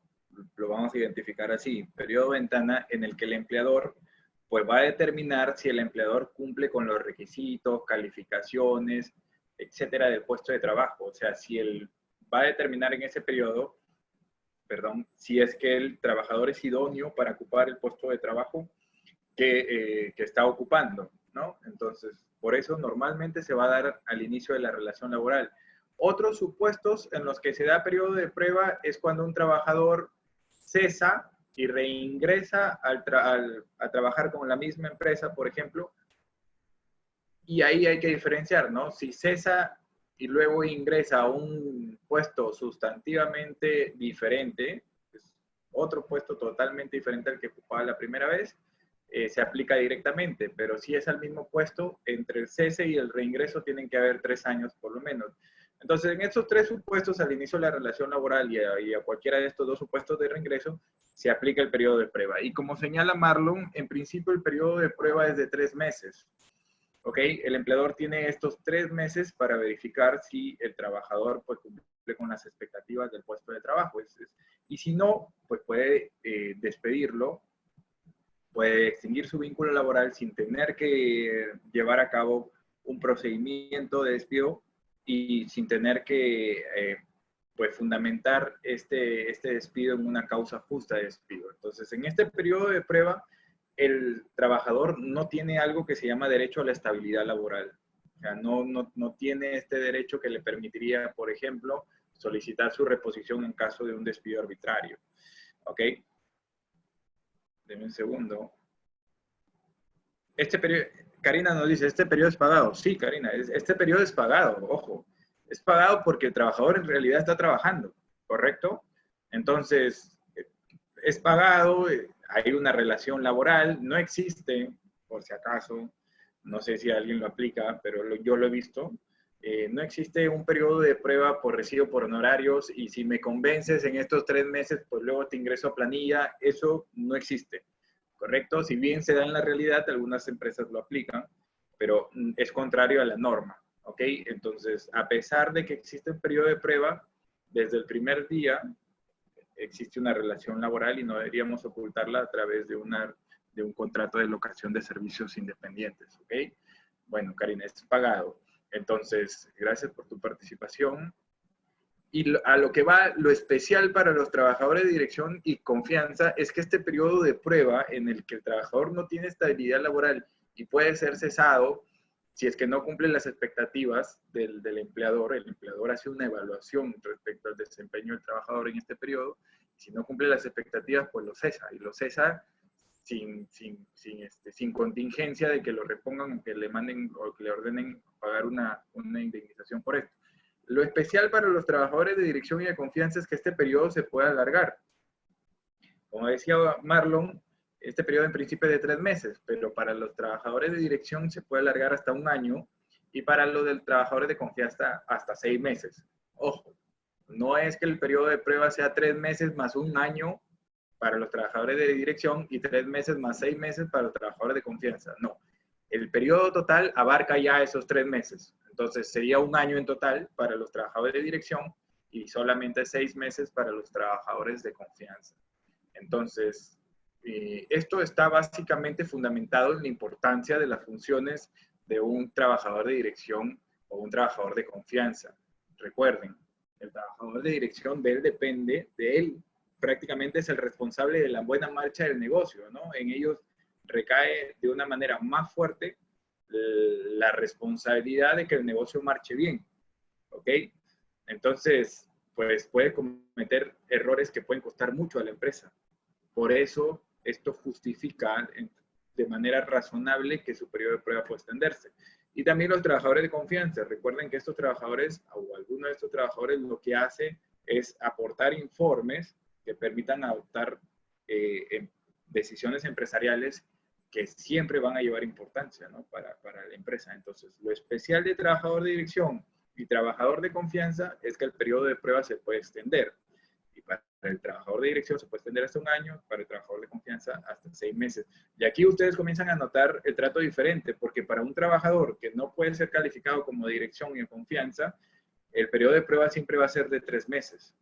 S1: lo vamos a identificar así, periodo ventana en el que el empleador pues va a determinar si el empleador cumple con los requisitos, calificaciones, etcétera, del puesto de trabajo. O sea, si él va a determinar en ese periodo, perdón, si es que el trabajador es idóneo para ocupar el puesto de trabajo que está ocupando, ¿no? Entonces, por eso normalmente se va a dar al inicio de la relación laboral. Otros supuestos en los que se da periodo de prueba es cuando un trabajador cesa y reingresa a trabajar con la misma empresa, por ejemplo, y ahí hay que diferenciar, ¿no? Si cesa y luego ingresa a un puesto sustantivamente diferente, es otro puesto totalmente diferente al que ocupaba la primera vez, se aplica directamente, pero si es al mismo puesto, entre el cese y el reingreso tienen que haber 3 años por lo menos. Entonces, en estos 3 supuestos, al inicio de la relación laboral y a cualquiera de estos 2 supuestos de reingreso, se aplica el periodo de prueba. Y como señala Marlon, en principio el periodo de prueba es de 3 meses. ¿Ok? El empleador tiene estos 3 meses para verificar si el trabajador pues, cumple con las expectativas del puesto de trabajo. Y si no, pues puede despedirlo, puede extinguir su vínculo laboral sin tener que llevar a cabo un procedimiento de despido y sin tener que pues fundamentar este despido en una causa justa de despido. Entonces, en este periodo de prueba, el trabajador no tiene algo que se llama derecho a la estabilidad laboral. O sea, no tiene este derecho que le permitiría, por ejemplo, solicitar su reposición en caso de un despido arbitrario. ¿Ok? Deme un segundo. Este periodo, Karina nos dice, ¿este periodo es pagado? Sí, Karina, este periodo es pagado, ojo. Es pagado porque el trabajador en realidad está trabajando, ¿correcto? Entonces, es pagado, hay una relación laboral, no existe, por si acaso, no sé si alguien lo aplica, pero yo lo he visto, no existe un periodo de prueba por recibo por honorarios y si me convences en estos 3 meses, pues luego te ingreso a planilla, eso no existe, ¿correcto? Si bien se da en la realidad, algunas empresas lo aplican, pero es contrario a la norma, ¿ok? Entonces, a pesar de que existe un periodo de prueba, desde el primer día existe una relación laboral y no deberíamos ocultarla a través de un contrato de locación de servicios independientes, ¿ok? Bueno, Karina, es pagado. Entonces, gracias por tu participación. Y a lo que va, lo especial para los trabajadores de dirección y confianza es que este periodo de prueba en el que el trabajador no tiene estabilidad laboral y puede ser cesado, si es que no cumple las expectativas del empleador, el empleador hace una evaluación respecto al desempeño del trabajador en este periodo, si no cumple las expectativas, pues lo cesa, y lo cesa sin contingencia de que lo repongan o que le manden o que le ordenen pagar una indemnización por esto. Lo especial para los trabajadores de dirección y de confianza es que este periodo se puede alargar. Como decía Marlon, este periodo en principio es de 3 meses, pero para los trabajadores de dirección se puede alargar hasta 1 año y para los del trabajadores de confianza hasta 6 meses. Ojo, no es que el periodo de prueba sea 3 meses más 1 año para los trabajadores de dirección y 3 meses más 6 meses para los trabajadores de confianza. No, el periodo total abarca ya esos 3 meses. Entonces sería 1 año en total para los trabajadores de dirección y solamente 6 meses para los trabajadores de confianza. Entonces, esto está básicamente fundamentado en la importancia de las funciones de un trabajador de dirección o un trabajador de confianza. Recuerden, el trabajador de dirección de él depende de él. Prácticamente es el responsable de la buena marcha del negocio, ¿no? En ellos recae de una manera más fuerte la responsabilidad de que el negocio marche bien, ¿ok? Entonces, pues puede cometer errores que pueden costar mucho a la empresa. Por eso, esto justifica de manera razonable que su periodo de prueba puede extenderse. Y también los trabajadores de confianza. Recuerden que estos trabajadores, o alguno de estos trabajadores, lo que hace es aportar informes que permitan adoptar decisiones empresariales que siempre van a llevar importancia, ¿no? para la empresa. Entonces, lo especial de trabajador de dirección y trabajador de confianza es que el periodo de prueba se puede extender. Y para el trabajador de dirección se puede extender hasta 1 año, para el trabajador de confianza hasta 6 meses. Y aquí ustedes comienzan a notar el trato diferente, porque para un trabajador que no puede ser calificado como de dirección y de confianza, el periodo de prueba siempre va a ser de 3 meses.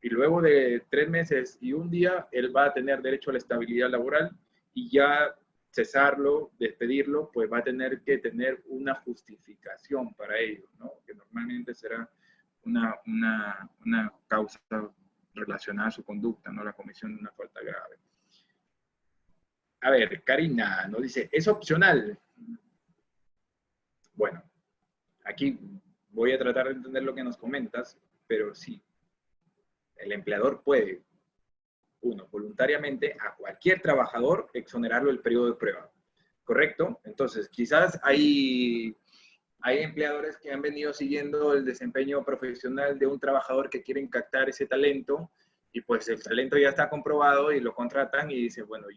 S1: Y luego de 3 meses y 1 día, él va a tener derecho a la estabilidad laboral y ya cesarlo, despedirlo, pues va a tener que tener una justificación para ello, ¿no? Que normalmente será una causa relacionada a su conducta, ¿no? La comisión de una falta grave. A ver, Karina nos dice, ¿es opcional? Bueno, aquí voy a tratar de entender lo que nos comentas, pero sí, el empleador puede, voluntariamente a cualquier trabajador exonerarlo del periodo de prueba, ¿correcto? Entonces, quizás hay empleadores que han venido siguiendo el desempeño profesional de un trabajador que quieren captar ese talento y pues el talento ya está comprobado y lo contratan y dicen, bueno,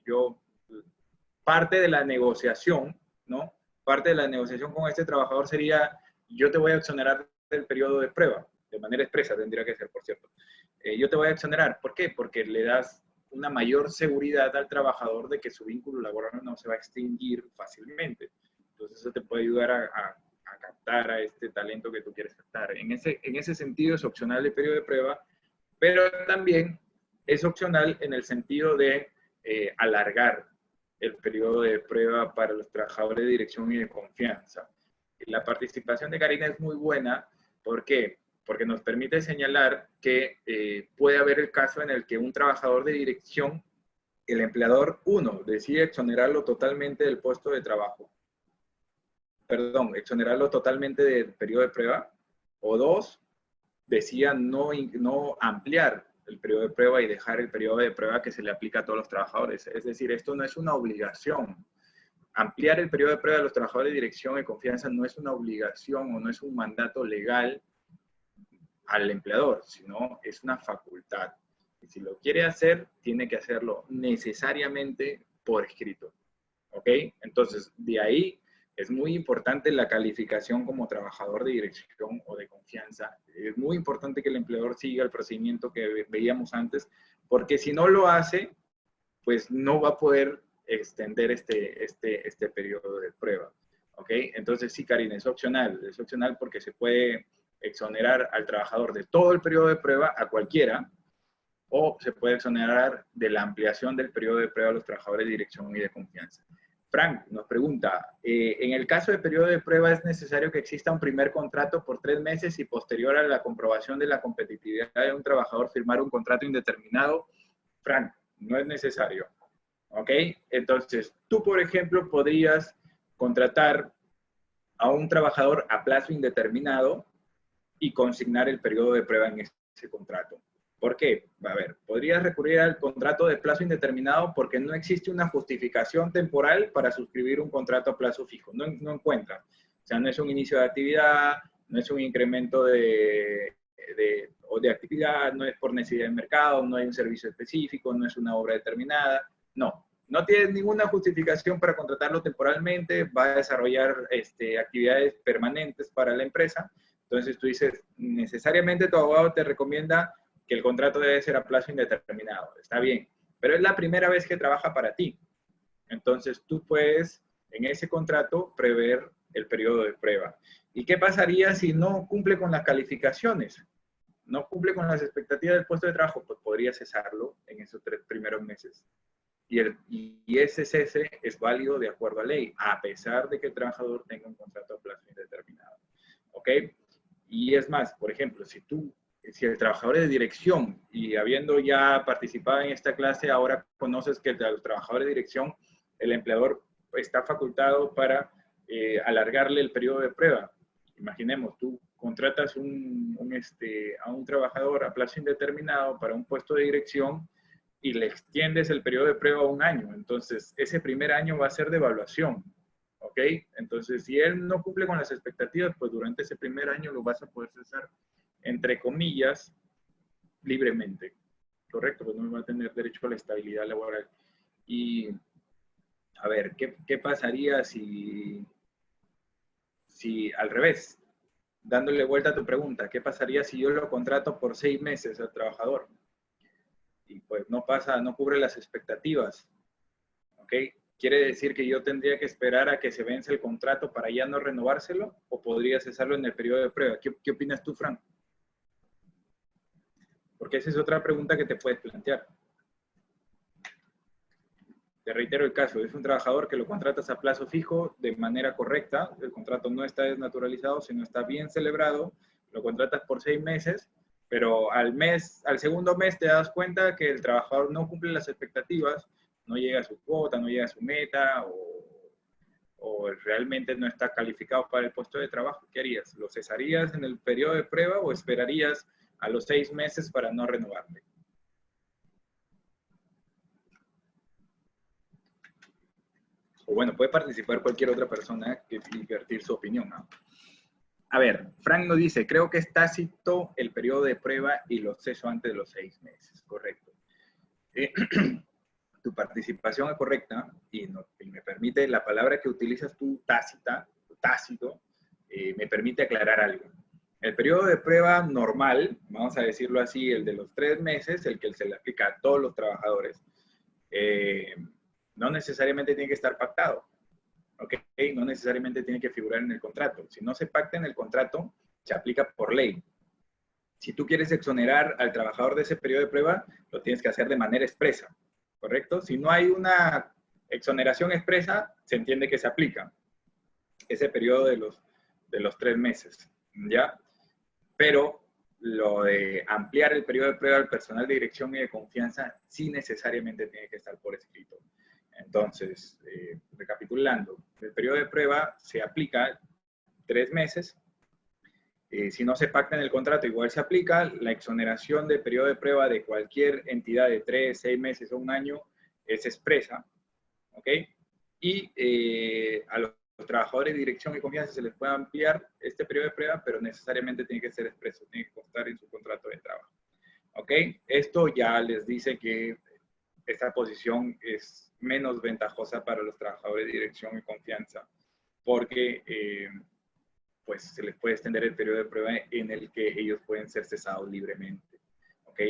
S1: parte de la negociación, ¿no? Parte de la negociación con este trabajador sería, yo te voy a exonerar del periodo de prueba, de manera expresa tendría que ser, por cierto. Yo te voy a exonerar. ¿Por qué? Porque le das una mayor seguridad al trabajador de que su vínculo laboral no se va a extinguir fácilmente. Entonces eso te puede ayudar a captar a este talento que tú quieres captar. En ese sentido es opcional el periodo de prueba, pero también es opcional en el sentido de alargar el periodo de prueba para los trabajadores de dirección y de confianza. La participación de Karina es muy buena. ¿Por qué? Porque nos permite señalar que puede haber el caso en el que un trabajador de dirección, el empleador, decide exonerarlo totalmente del puesto de trabajo. Perdón, exonerarlo totalmente del periodo de prueba. O 2, decida no ampliar el periodo de prueba y dejar el periodo de prueba que se le aplica a todos los trabajadores. Es decir, esto no es una obligación. Ampliar el periodo de prueba de los trabajadores de dirección y confianza no es una obligación o no es un mandato legal al empleador, sino es una facultad. Y si lo quiere hacer, tiene que hacerlo necesariamente por escrito. ¿Ok? Entonces, de ahí es muy importante la calificación como trabajador de dirección o de confianza. Es muy importante que el empleador siga el procedimiento que veíamos antes, porque si no lo hace, pues no va a poder extender este periodo de prueba. ¿Ok? Entonces, sí, Karina, es opcional porque se puede exonerar al trabajador de todo el periodo de prueba a cualquiera, o se puede exonerar de la ampliación del periodo de prueba a los trabajadores de dirección y de confianza. Frank nos pregunta, en el caso de periodo de prueba, ¿es necesario que exista un primer contrato por 3 meses y posterior a la comprobación de la competitividad de un trabajador firmar un contrato indeterminado? Frank, no es necesario. ¿Ok? Entonces, tú, por ejemplo, podrías contratar a un trabajador a plazo indeterminado y consignar el periodo de prueba en ese contrato. ¿Por qué? A ver, podrías recurrir al contrato de plazo indeterminado porque no existe una justificación temporal para suscribir un contrato a plazo fijo. No encuentras. O sea, no es un inicio de actividad, no es un incremento de actividad, no es por necesidad del mercado, no hay un servicio específico, no es una obra determinada. No tiene ninguna justificación para contratarlo temporalmente, va a desarrollar actividades permanentes para la empresa. Entonces tú dices, necesariamente tu abogado te recomienda que el contrato debe ser a plazo indeterminado. Está bien, pero es la primera vez que trabaja para ti. Entonces tú puedes en ese contrato prever el periodo de prueba. ¿Y qué pasaría si no cumple con las calificaciones? No cumple con las expectativas del puesto de trabajo, pues podría cesarlo en esos 3 primeros meses. Y ese cese es válido de acuerdo a ley, a pesar de que el trabajador tenga un contrato a plazo indeterminado. ¿Ok? Y es más, por ejemplo, si el trabajador es de dirección y habiendo ya participado en esta clase, ahora conoces que los trabajadores de dirección, el empleador está facultado para alargarle el periodo de prueba. Imaginemos, tú contratas a un trabajador a plazo indeterminado para un puesto de dirección y le extiendes el periodo de prueba a 1 año. Entonces, ese primer año va a ser de evaluación. ¿Ok? Entonces, si él no cumple con las expectativas, pues durante ese primer año lo vas a poder cesar, entre comillas, libremente. ¿Correcto? Pues no va a tener derecho a la estabilidad laboral. Y, a ver, ¿qué pasaría si al revés? Dándole vuelta a tu pregunta, ¿qué pasaría si yo lo contrato por 6 meses al trabajador? Y pues no cubre las expectativas. ¿Ok? ¿Quiere decir que yo tendría que esperar a que se vence el contrato para ya no renovárselo? ¿O podría cesarlo en el periodo de prueba? ¿Qué opinas tú, Frank? Porque esa es otra pregunta que te puedes plantear. Te reitero el caso, es un trabajador que lo contratas a plazo fijo de manera correcta, el contrato no está desnaturalizado, sino está bien celebrado, lo contratas por 6 meses, pero al segundo mes te das cuenta que el trabajador no cumple las expectativas, no llega a su cuota, no llega a su meta, o realmente no está calificado para el puesto de trabajo. ¿Qué harías? ¿Lo cesarías en el periodo de prueba o esperarías a los 6 meses para no renovarle? O bueno, puede participar cualquier otra persona que invertir su opinión, ¿no? A ver, Frank nos dice, creo que es tácito el periodo de prueba y lo ceso antes de los 6 meses. Correcto. Tu participación es correcta y me permite, la palabra que utilizas tú, tácito, me permite aclarar algo. El periodo de prueba normal, vamos a decirlo así, el de los 3 meses, el que se le aplica a todos los trabajadores, no necesariamente tiene que estar pactado, ¿ok? No necesariamente tiene que figurar en el contrato. Si no se pacta en el contrato, se aplica por ley. Si tú quieres exonerar al trabajador de ese periodo de prueba, lo tienes que hacer de manera expresa, ¿correcto? Si no hay una exoneración expresa, se entiende que se aplica ese periodo de los 3 meses, ¿ya? Pero lo de ampliar el periodo de prueba al personal de dirección y de confianza sí necesariamente tiene que estar por escrito. Entonces, recapitulando, el periodo de prueba se aplica 3 meses. Si no se pacta en el contrato, igual se aplica. La exoneración de periodo de prueba de cualquier entidad de 3, 6 meses o 1 año es expresa. ¿Ok? Y a los trabajadores de dirección y confianza se les puede ampliar este periodo de prueba, pero necesariamente tiene que ser expreso, tiene que constar en su contrato de trabajo. ¿Ok? Esto ya les dice que esta posición es menos ventajosa para los trabajadores de dirección y confianza, porque pues se les puede extender el periodo de prueba en el que ellos pueden ser cesados libremente. ¿Ok?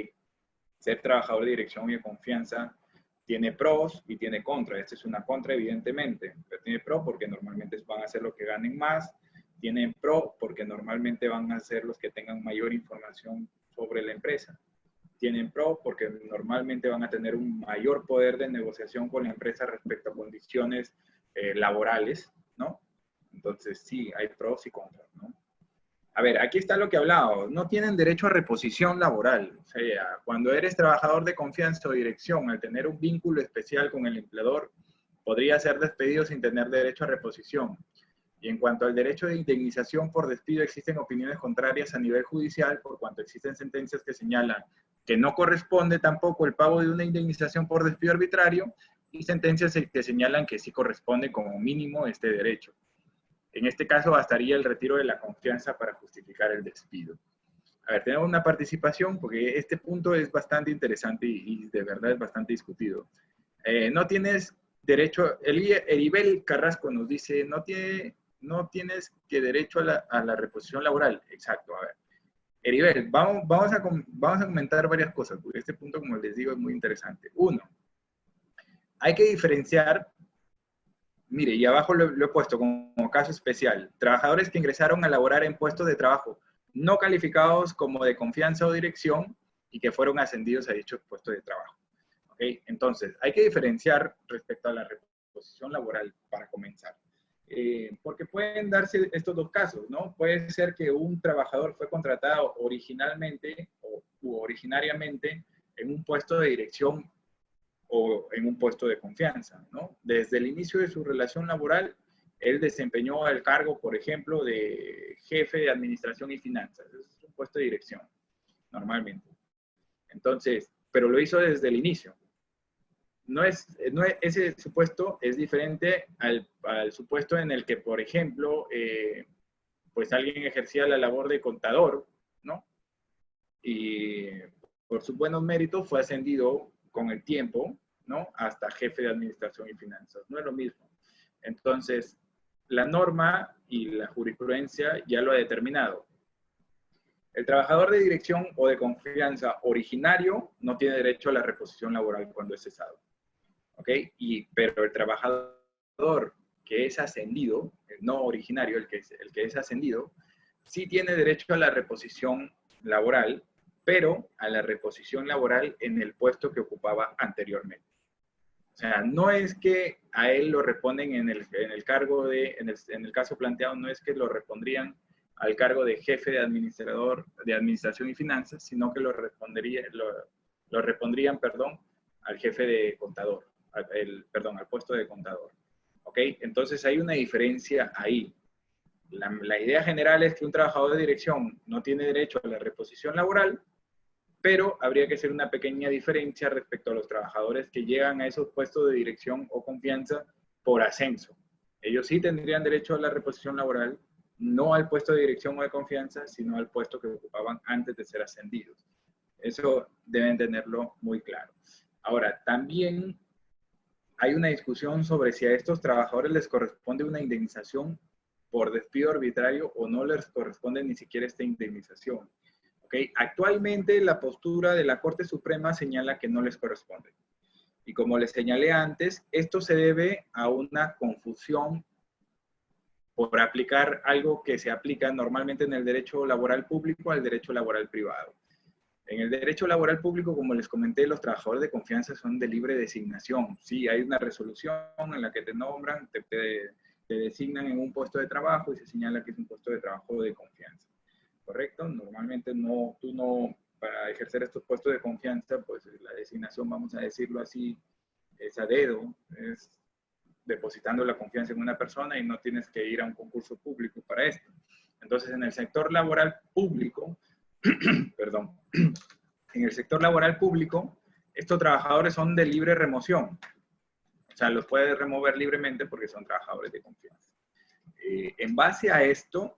S1: Ser trabajador de dirección y de confianza tiene pros y tiene contras. Esta es una contra, evidentemente, pero tiene pro porque normalmente van a ser los que ganen más, tienen pro porque normalmente van a ser los que tengan mayor información sobre la empresa. Tienen pro porque normalmente van a tener un mayor poder de negociación con la empresa respecto a condiciones laborales, ¿no? Entonces, sí, hay pros y contras, ¿no? A ver, aquí está lo que hablaba. No tienen derecho a reposición laboral. O sea, cuando eres trabajador de confianza o dirección, al tener un vínculo especial con el empleador, podría ser despedido sin tener derecho a reposición. Y en cuanto al derecho de indemnización por despido, existen opiniones contrarias a nivel judicial, por cuanto existen sentencias que señalan que no corresponde tampoco el pago de una indemnización por despido arbitrario, y sentencias que señalan que sí corresponde como mínimo este derecho. En este caso bastaría el retiro de la confianza para justificar el despido. A ver, tenemos una participación porque este punto es bastante interesante y de verdad es bastante discutido. No tienes derecho, Eribel Carrasco nos dice, no tienes que derecho a la reposición laboral. Exacto, a ver. Eribel, vamos a comentar varias cosas, porque este punto, como les digo, es muy interesante. Uno, hay que diferenciar, mire, y abajo lo he puesto como caso especial, trabajadores que ingresaron a laborar en puestos de trabajo no calificados como de confianza o dirección y que fueron ascendidos a dichos puestos de trabajo. ¿Okay? Entonces, hay que diferenciar respecto a la reposición laboral para comenzar. Porque pueden darse estos dos casos, ¿no? Puede ser que un trabajador fue contratado originalmente u originariamente en un puesto de dirección o en un puesto de confianza, ¿no? Desde el inicio de su relación laboral, él desempeñó el cargo, por ejemplo, de jefe de administración y finanzas. Es un puesto de dirección, normalmente. Entonces, pero lo hizo desde el inicio. Ese supuesto es diferente al supuesto en el que, por ejemplo, pues alguien ejercía la labor de contador, ¿no? Y por sus buenos méritos fue ascendido con el tiempo, ¿no? Hasta jefe de administración y finanzas. No es lo mismo. Entonces, la norma y la jurisprudencia ya lo ha determinado. El trabajador de dirección o de confianza originario no tiene derecho a la reposición laboral cuando es cesado. ¿Ok? Pero el trabajador que es ascendido, el no originario, el que es ascendido, sí tiene derecho a la reposición laboral, pero a la reposición laboral en el puesto que ocupaba anteriormente. O sea, no es que a él lo reponen en el cargo en el caso planteado, no es que lo repondrían al cargo de jefe de administrador de administración y finanzas, sino que lo repondrían, al jefe de contador, al puesto de contador. ¿Ok? Entonces hay una diferencia ahí. La idea general es que un trabajador de dirección no tiene derecho a la reposición laboral, pero habría que hacer una pequeña diferencia respecto a los trabajadores que llegan a esos puestos de dirección o confianza por ascenso. Ellos sí tendrían derecho a la reposición laboral, no al puesto de dirección o de confianza, sino al puesto que ocupaban antes de ser ascendidos. Eso deben tenerlo muy claro. Ahora, también hay una discusión sobre si a estos trabajadores les corresponde una indemnización por despido arbitrario o no les corresponde ni siquiera esta indemnización. ¿Okay? Actualmente la postura de la Corte Suprema señala que no les corresponde. Y como les señalé antes, esto se debe a una confusión por aplicar algo que se aplica normalmente en el derecho laboral público al derecho laboral privado. En el derecho laboral público, como les comenté, los trabajadores de confianza son de libre designación. Sí, hay una resolución en la que te nombran, te designan en un puesto de trabajo y se señala que es un puesto de trabajo de confianza. ¿Correcto? Normalmente tú no, para ejercer estos puestos de confianza, pues la designación, vamos a decirlo así, es a dedo, es depositando la confianza en una persona y no tienes que ir a un concurso público para esto. Entonces, en el sector laboral público, perdón, en el sector laboral público, estos trabajadores son de libre remoción. O sea, los puedes remover libremente porque son trabajadores de confianza. En base a esto,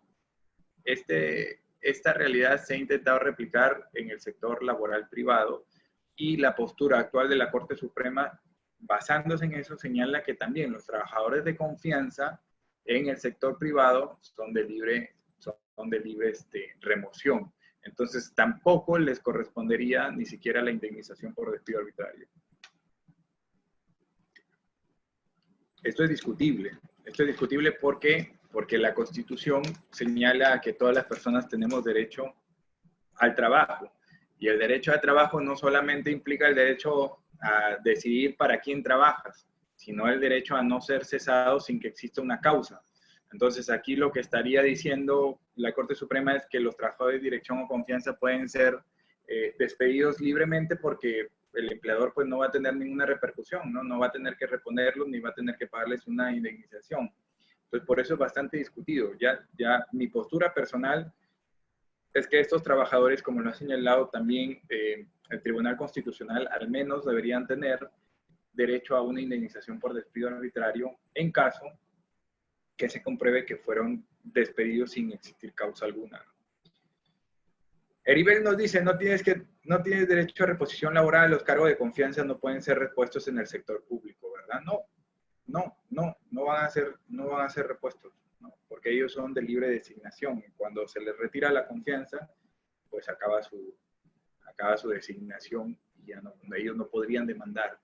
S1: esta realidad se ha intentado replicar en el sector laboral privado y la postura actual de la Corte Suprema, basándose en eso, señala que también los trabajadores de confianza en el sector privado son de libre remoción. Entonces, tampoco les correspondería ni siquiera la indemnización por despido arbitrario. Esto es discutible. Esto es discutible porque la Constitución señala que todas las personas tenemos derecho al trabajo. Y el derecho al trabajo no solamente implica el derecho a decidir para quién trabajas, sino el derecho a no ser cesado sin que exista una causa. Entonces, aquí lo que estaría diciendo la Corte Suprema es que los trabajadores de dirección o confianza pueden ser despedidos libremente porque el empleador pues no va a tener ninguna repercusión, ¿no? No va a tener que reponerlos ni va a tener que pagarles una indemnización. Entonces, por eso es bastante discutido. Ya mi postura personal es que estos trabajadores, como lo ha señalado también el Tribunal Constitucional, al menos deberían tener derecho a una indemnización por despido arbitrario en caso que se compruebe que fueron despedidos sin existir causa alguna. Heribel nos dice, no tienes derecho a reposición laboral, los cargos de confianza no pueden ser repuestos en el sector público, ¿verdad? No van a ser repuestos, ¿no? Porque ellos son de libre designación. Cuando se les retira la confianza, pues acaba su designación y ya no, ellos no podrían demandar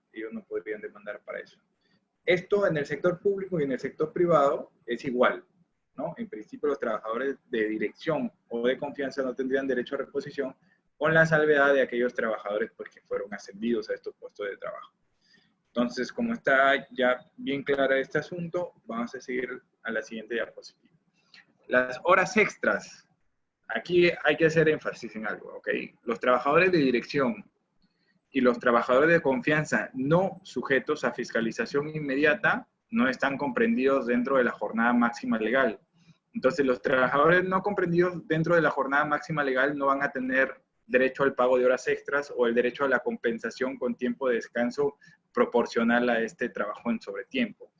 S1: para eso. Esto en el sector público y en el sector privado es igual, ¿no? En principio los trabajadores de dirección o de confianza no tendrían derecho a reposición, con la salvedad de aquellos trabajadores pues, que fueron ascendidos a estos puestos de trabajo. Entonces, como está ya bien clara este asunto, vamos a seguir a la siguiente diapositiva. Las horas extras. Aquí hay que hacer énfasis en algo, ¿ok? Los trabajadores de dirección y los trabajadores de confianza no sujetos a fiscalización inmediata no están comprendidos dentro de la jornada máxima legal. Entonces, los trabajadores no comprendidos dentro de la jornada máxima legal no van a tener derecho al pago de horas extras o el derecho a la compensación con tiempo de descanso proporcional a este trabajo en sobretiempo.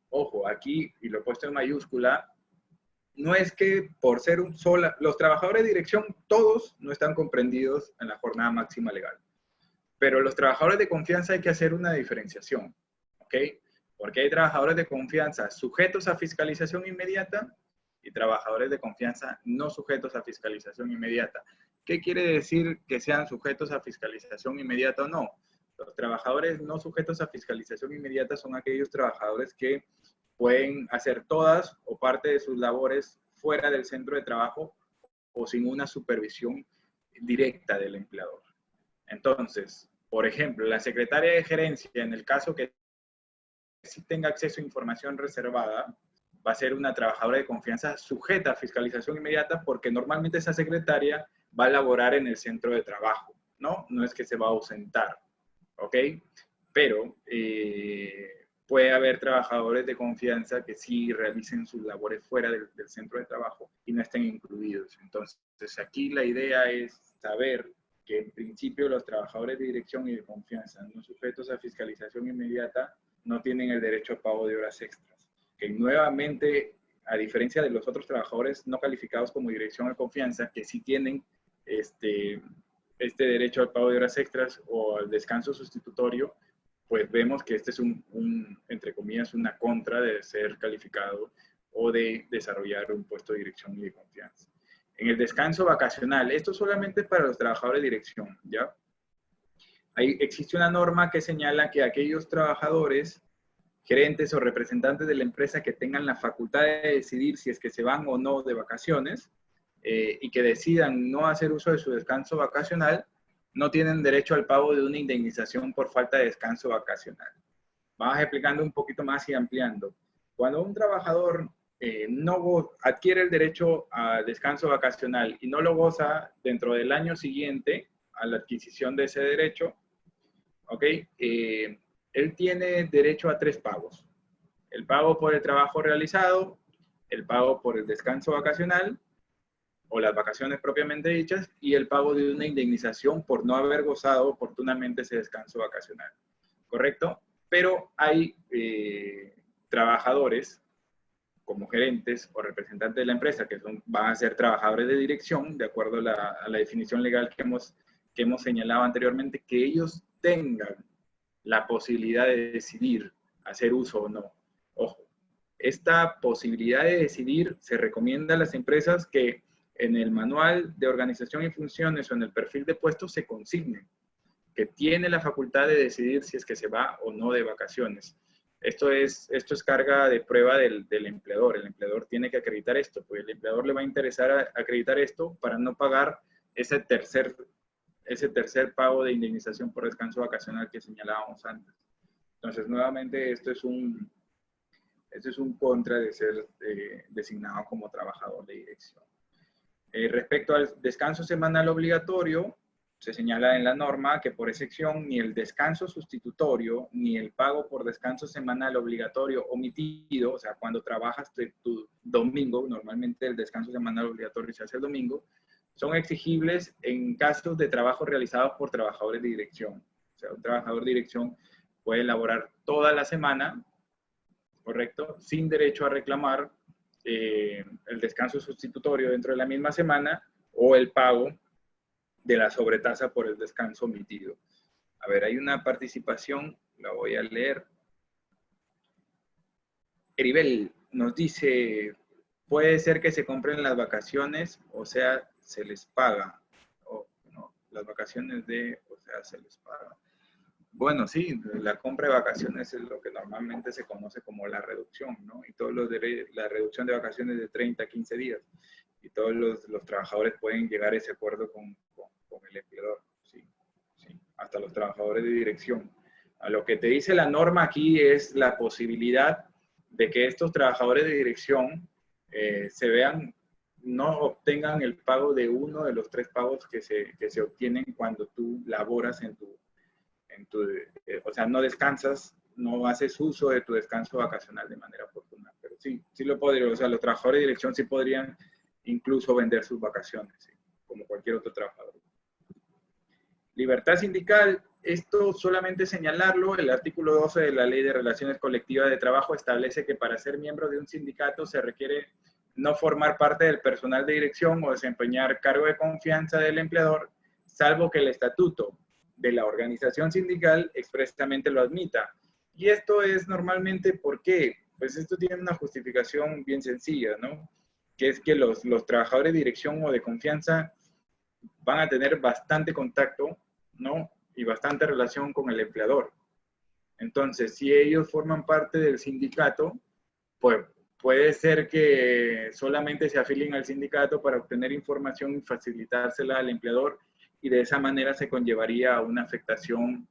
S1: Ojo, aquí, y lo he puesto en mayúscula, no es que por ser los trabajadores de dirección, todos no están comprendidos en la jornada máxima legal. Pero los trabajadores de confianza hay que hacer una diferenciación, ¿ok? Porque hay trabajadores de confianza sujetos a fiscalización inmediata y trabajadores de confianza no sujetos a fiscalización inmediata. ¿Qué quiere decir que sean sujetos a fiscalización inmediata o no? Los trabajadores no sujetos a fiscalización inmediata son aquellos trabajadores que pueden hacer todas o parte de sus labores fuera del centro de trabajo o sin una supervisión directa del empleador. Entonces, por ejemplo, la secretaria de gerencia, en el caso que sí tenga acceso a información reservada, va a ser una trabajadora de confianza sujeta a fiscalización inmediata porque normalmente esa secretaria va a laborar en el centro de trabajo, ¿no? No es que se va a ausentar, ¿ok? Pero puede haber trabajadores de confianza que sí realicen sus labores fuera del centro de trabajo y no estén incluidos. Entonces, aquí la idea es saber que en principio los trabajadores de dirección y de confianza no sujetos a fiscalización inmediata no tienen el derecho a pago de horas extras. Que nuevamente, a diferencia de los otros trabajadores no calificados como dirección de confianza, que sí tienen este derecho al pago de horas extras o al descanso sustitutorio, pues vemos que este es entre comillas, una contra de ser calificado o de desarrollar un puesto de dirección y de confianza. En el descanso vacacional, esto solamente es para los trabajadores de dirección, ¿ya? Existe una norma que señala que aquellos trabajadores, gerentes o representantes de la empresa que tengan la facultad de decidir si es que se van o no de vacaciones y que decidan no hacer uso de su descanso vacacional, no tienen derecho al pago de una indemnización por falta de descanso vacacional. Vamos explicando un poquito más y ampliando. Cuando un trabajador no adquiere el derecho a descanso vacacional y no lo goza dentro del año siguiente a la adquisición de ese derecho, ¿ok? Él tiene derecho a 3 pagos. El pago por el trabajo realizado, el pago por el descanso vacacional o las vacaciones propiamente dichas y el pago de una indemnización por no haber gozado oportunamente ese descanso vacacional. ¿Correcto? Pero hay trabajadores como gerentes o representantes de la empresa que van a ser trabajadores de dirección, de acuerdo a la definición legal que hemos señalado anteriormente, que ellos tengan la posibilidad de decidir hacer uso o no. Ojo, esta posibilidad de decidir se recomienda a las empresas que en el manual de organización y funciones o en el perfil de puestos se consignen que tiene la facultad de decidir si es que se va o no de vacaciones. Esto es carga de prueba del empleador. El empleador tiene que acreditar esto, pues el empleador le va a interesar acreditar esto para no pagar ese tercer pago de indemnización por descanso vacacional que señalábamos antes. Entonces, nuevamente, esto es un contra de ser designado como trabajador de dirección. Respecto al descanso semanal obligatorio, se señala en la norma que por excepción ni el descanso sustitutorio ni el pago por descanso semanal obligatorio omitido, o sea, cuando trabajas tu domingo, normalmente el descanso semanal obligatorio se hace el domingo, son exigibles en casos de trabajo realizados por trabajadores de dirección. O sea, un trabajador de dirección puede laborar toda la semana, ¿correcto? Sin derecho a reclamar el descanso sustitutorio dentro de la misma semana o el pago de la sobretasa por el descanso omitido. A ver, hay una participación, la voy a leer. Eribel nos dice, puede ser que se compren las vacaciones, o sea, se les paga. O no, las vacaciones o sea, se les paga. Bueno, sí, la compra de vacaciones es lo que normalmente se conoce como la reducción, ¿no? Y la reducción de vacaciones de 30 a 15 días. Y todos los trabajadores pueden llegar a ese acuerdo con el empleador, ¿sí? Sí, hasta los trabajadores de dirección. A lo que te dice la norma aquí es la posibilidad de que estos trabajadores de dirección no obtengan el pago de uno de los 3 pagos que se obtienen cuando tú laboras o sea, no descansas, no haces uso de tu descanso vacacional de manera oportuna. Pero sí lo podría, o sea, los trabajadores de dirección sí podrían incluso vender sus vacaciones, ¿sí? Como cualquier otro trabajador. Libertad sindical, esto solamente señalarlo, el artículo 12 de la Ley de Relaciones Colectivas de Trabajo establece que para ser miembro de un sindicato se requiere no formar parte del personal de dirección o desempeñar cargo de confianza del empleador, salvo que el estatuto de la organización sindical expresamente lo admita. Y esto es normalmente, ¿por qué? Pues esto tiene una justificación bien sencilla, ¿no? Que es que los trabajadores de dirección o de confianza van a tener bastante contacto, ¿no? Y bastante relación con el empleador. Entonces, si ellos forman parte del sindicato, pues puede ser que solamente se afilien al sindicato para obtener información y facilitársela al empleador, y de esa manera se conllevaría a una afectación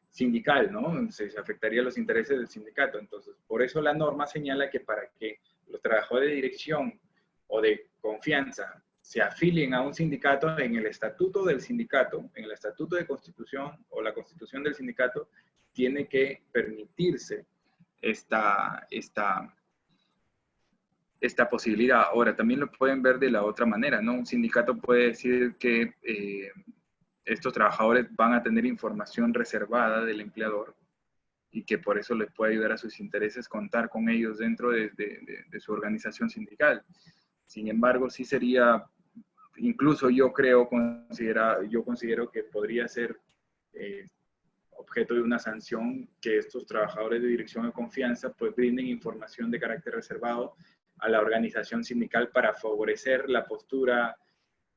S1: sindical, ¿no? Se afectaría los intereses del sindicato. Entonces, por eso la norma señala que para que los trabajadores de dirección o de confianza se afilien a un sindicato, en el estatuto del sindicato, en el estatuto de constitución o la constitución del sindicato, tiene que permitirse esta posibilidad. Ahora, también lo pueden ver de la otra manera, ¿no? Un sindicato puede decir que estos trabajadores van a tener información reservada del empleador y que por eso les puede ayudar a sus intereses contar con ellos dentro de su organización sindical. Sin embargo, sí sería, incluso yo considero que podría ser objeto de una sanción que estos trabajadores de dirección de confianza pues brinden información de carácter reservado a la organización sindical para favorecer la postura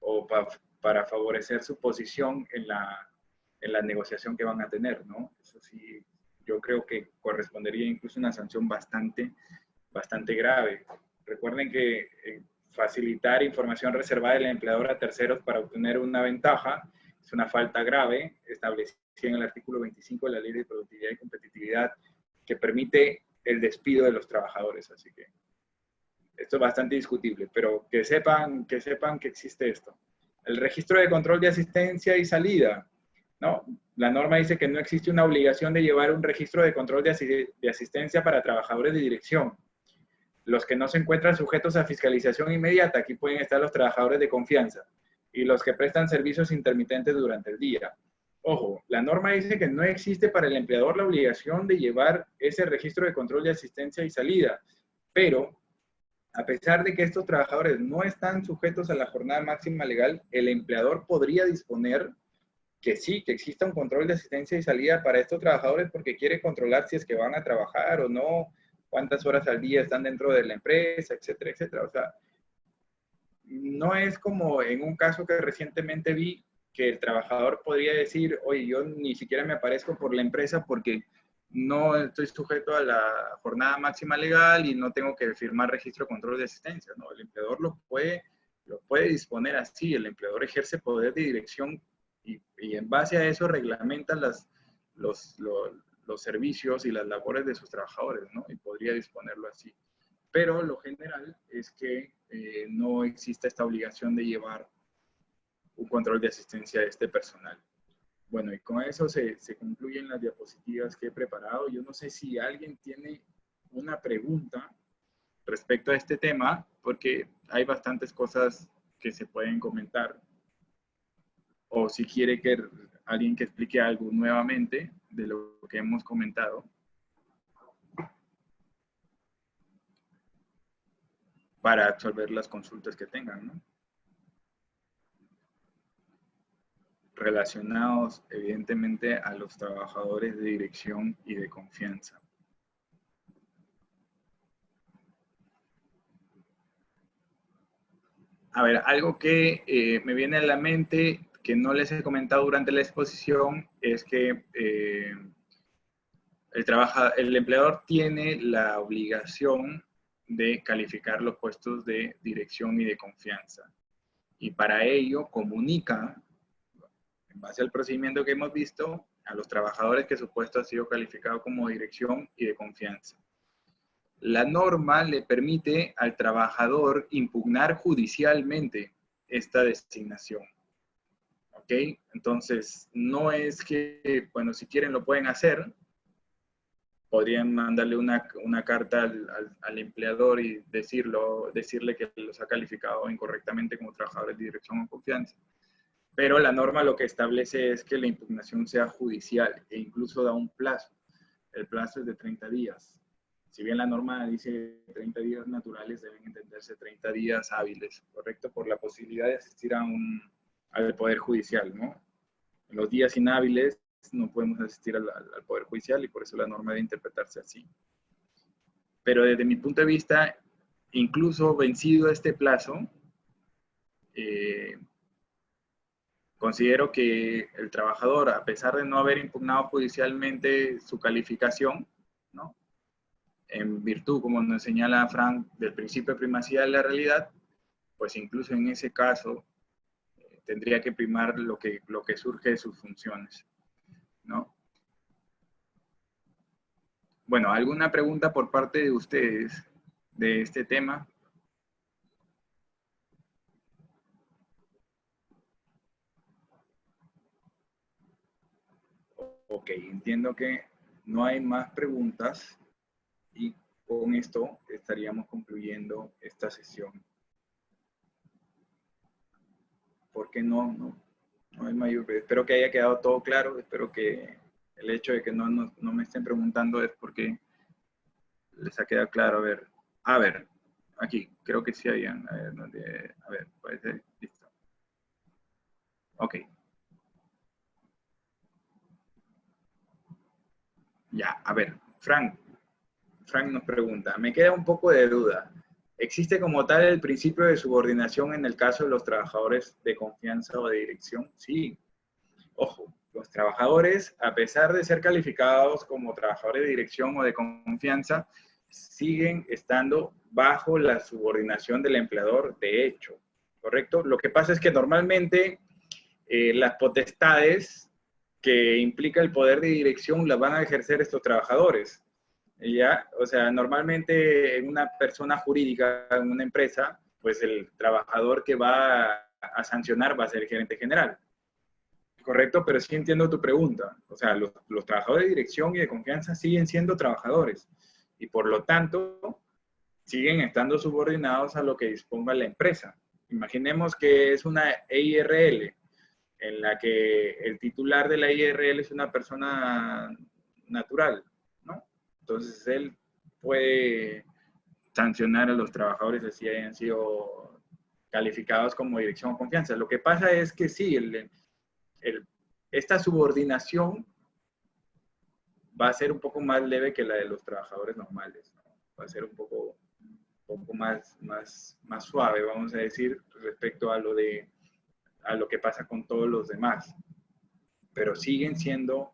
S1: o para favorecer su posición en la negociación que van a tener, ¿no? Eso sí, yo creo que correspondería incluso una sanción bastante grave. Recuerden que facilitar información reservada del empleador a terceros para obtener una ventaja es una falta grave establecida en el artículo 25 de la Ley de Productividad y Competitividad, que permite el despido de los trabajadores. Así que esto es bastante discutible, pero que sepan que existe esto. El registro de control de asistencia y salida, ¿no? La norma dice que no existe una obligación de llevar un registro de control de asistencia para trabajadores de dirección. Los que no se encuentran sujetos a fiscalización inmediata, aquí pueden estar los trabajadores de confianza y los que prestan servicios intermitentes durante el día. Ojo, la norma dice que no existe para el empleador la obligación de llevar ese registro de control de asistencia y salida, pero a pesar de que estos trabajadores no están sujetos a la jornada máxima legal, el empleador podría disponer que sí, que exista un control de asistencia y salida para estos trabajadores porque quiere controlar si es que van a trabajar o no, cuántas horas al día están dentro de la empresa, etcétera, etcétera. O sea, no es como en un caso que recientemente vi que el trabajador podría decir, oye, yo ni siquiera me aparezco por la empresa porque no estoy sujeto a la jornada máxima legal y no tengo que firmar registro de control de asistencia. No, el empleador lo puede disponer así. El empleador ejerce poder de dirección y en base a eso reglamenta los servicios y las labores de sus trabajadores, ¿no? Y podría disponerlo así. Pero lo general es que no existe esta obligación de llevar un control de asistencia de este personal. Bueno, y con eso se concluyen las diapositivas que he preparado. Yo no sé si alguien tiene una pregunta respecto a este tema, porque hay bastantes cosas que se pueden comentar. O si quiere que alguien que explique algo nuevamente de lo que hemos comentado. Para absorber las consultas que tengan, ¿no? Relacionados, evidentemente, a los trabajadores de dirección y de confianza. A ver, algo que me viene a la mente, que no les he comentado durante la exposición, es que el empleador tiene la obligación de calificar los puestos de dirección y de confianza. Y para ello comunica, en base al procedimiento que hemos visto, a los trabajadores que su puesto ha sido calificado como dirección y de confianza. La norma le permite al trabajador impugnar judicialmente esta designación. ¿Ok? Entonces, no es que, bueno, si quieren lo pueden hacer, podrían mandarle una carta al empleador y decirle que los ha calificado incorrectamente como trabajadores de dirección o confianza. Pero la norma lo que establece es que la impugnación sea judicial e incluso da un plazo. El plazo es de 30 días. Si bien la norma dice 30 días naturales, deben entenderse 30 días hábiles, ¿correcto? Por la posibilidad de asistir al Poder Judicial, ¿no? En los días inhábiles no podemos asistir al Poder Judicial y por eso la norma debe interpretarse así. Pero desde mi punto de vista, incluso vencido este plazo, considero que el trabajador, a pesar de no haber impugnado judicialmente su calificación, ¿no? En virtud, como nos señala Frank, del principio de primacía de la realidad, pues incluso en ese caso tendría que primar lo que surge de sus funciones, ¿no? Bueno, ¿alguna pregunta por parte de ustedes de este tema? Ok, entiendo que no hay más preguntas y con esto estaríamos concluyendo esta sesión. ¿Por qué no hay mayor? Espero que haya quedado todo claro. Espero que el hecho de que no me estén preguntando es porque les ha quedado claro. A ver, aquí, creo que sí habían. A ver, puede ser, listo. Ok. Ya, a ver, Frank nos pregunta, me queda un poco de duda. ¿Existe como tal el principio de subordinación en el caso de los trabajadores de confianza o de dirección? Sí. Ojo, los trabajadores, a pesar de ser calificados como trabajadores de dirección o de confianza, siguen estando bajo la subordinación del empleador de hecho, ¿correcto? Lo que pasa es que normalmente las potestades que implica el poder de dirección las van a ejercer estos trabajadores. ¿Ya? O sea, normalmente en una persona jurídica, en una empresa, pues el trabajador que va a sancionar va a ser el gerente general. Correcto, pero sí entiendo tu pregunta. O sea, los trabajadores de dirección y de confianza siguen siendo trabajadores y por lo tanto siguen estando subordinados a lo que disponga la empresa. Imaginemos que es una EIRL en la que el titular de la IRL es una persona natural, ¿no? Entonces él puede sancionar a los trabajadores así hayan sido calificados como dirección o confianza. Lo que pasa es que sí, esta subordinación va a ser un poco más leve que la de los trabajadores normales, ¿no? Va a ser un poco más suave, vamos a decir, respecto a lo que pasa con todos los demás. Pero siguen siendo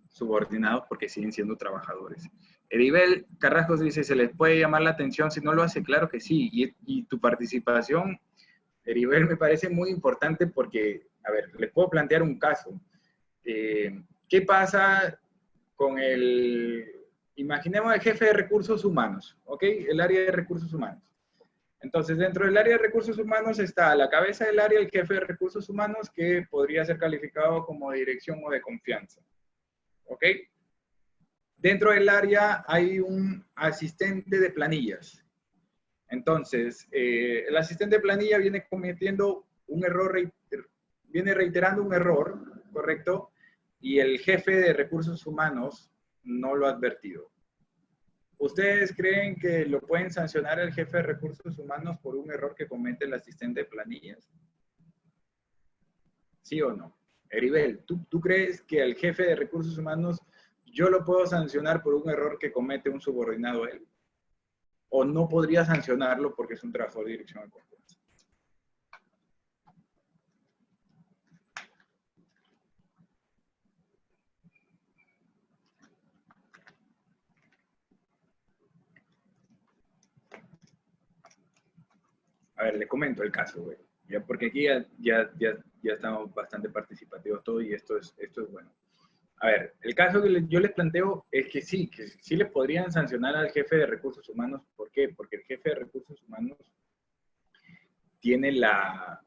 S1: subordinados porque siguen siendo trabajadores. Eribel Carrascos dice, ¿se les puede llamar la atención si no lo hace? Claro que sí. Y tu participación, Eribel, me parece muy importante porque, a ver, les puedo plantear un caso. ¿Qué pasa con imaginemos el jefe de recursos humanos, ¿ok? El área de recursos humanos. Entonces, dentro del área de recursos humanos está a la cabeza del área el jefe de recursos humanos que podría ser calificado como de dirección o de confianza, ¿ok? Dentro del área hay un asistente de planillas. Entonces, el asistente de planilla viene cometiendo un error, viene reiterando un error, ¿correcto? Y el jefe de recursos humanos no lo ha advertido. ¿Ustedes creen que lo pueden sancionar el jefe de recursos humanos por un error que comete el asistente de planillas? ¿Sí o no? Heribel, ¿tú crees que al jefe de recursos humanos yo lo puedo sancionar por un error que comete un subordinado a él? ¿O no podría sancionarlo porque es un trabajador de dirección de confianza? A ver, le comento el caso, güey. Ya, porque aquí ya estamos bastante participativos todos y esto es bueno. A ver, el caso que yo les planteo es que sí les podrían sancionar al jefe de recursos humanos. ¿Por qué? Porque el jefe de recursos humanos tiene la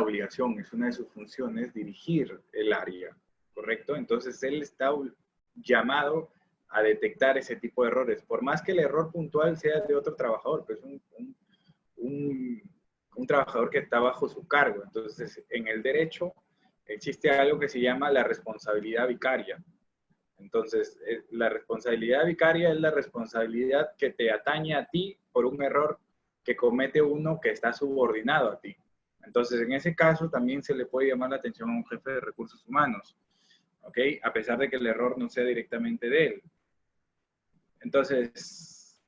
S1: obligación, es una de sus funciones, dirigir el área, ¿correcto? Entonces él está llamado a detectar ese tipo de errores, por más que el error puntual sea de otro trabajador, pues un trabajador que está bajo su cargo. Entonces, en el derecho existe algo que se llama la responsabilidad vicaria. Entonces, la responsabilidad vicaria es la responsabilidad que te atañe a ti por un error que comete uno que está subordinado a ti. Entonces, en ese caso también se le puede llamar la atención a un jefe de recursos humanos, ¿ok? A pesar de que el error no sea directamente de él. Entonces,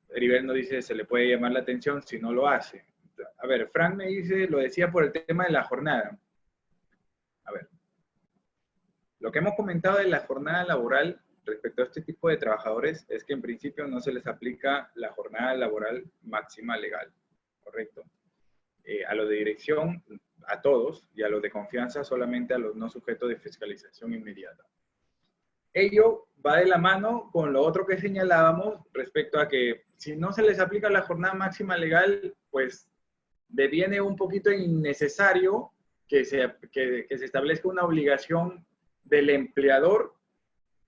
S1: Heribel no dice se le puede llamar la atención si no lo hace. A ver, Frank me dice, lo decía por el tema de la jornada. A ver, lo que hemos comentado de la jornada laboral respecto a este tipo de trabajadores es que en principio no se les aplica la jornada laboral máxima legal, ¿correcto? A los de dirección, a todos, y a los de confianza solamente a los no sujetos de fiscalización inmediata. Ello va de la mano con lo otro que señalábamos respecto a que si no se les aplica la jornada máxima legal, pues deviene un poquito innecesario que se establezca una obligación del empleador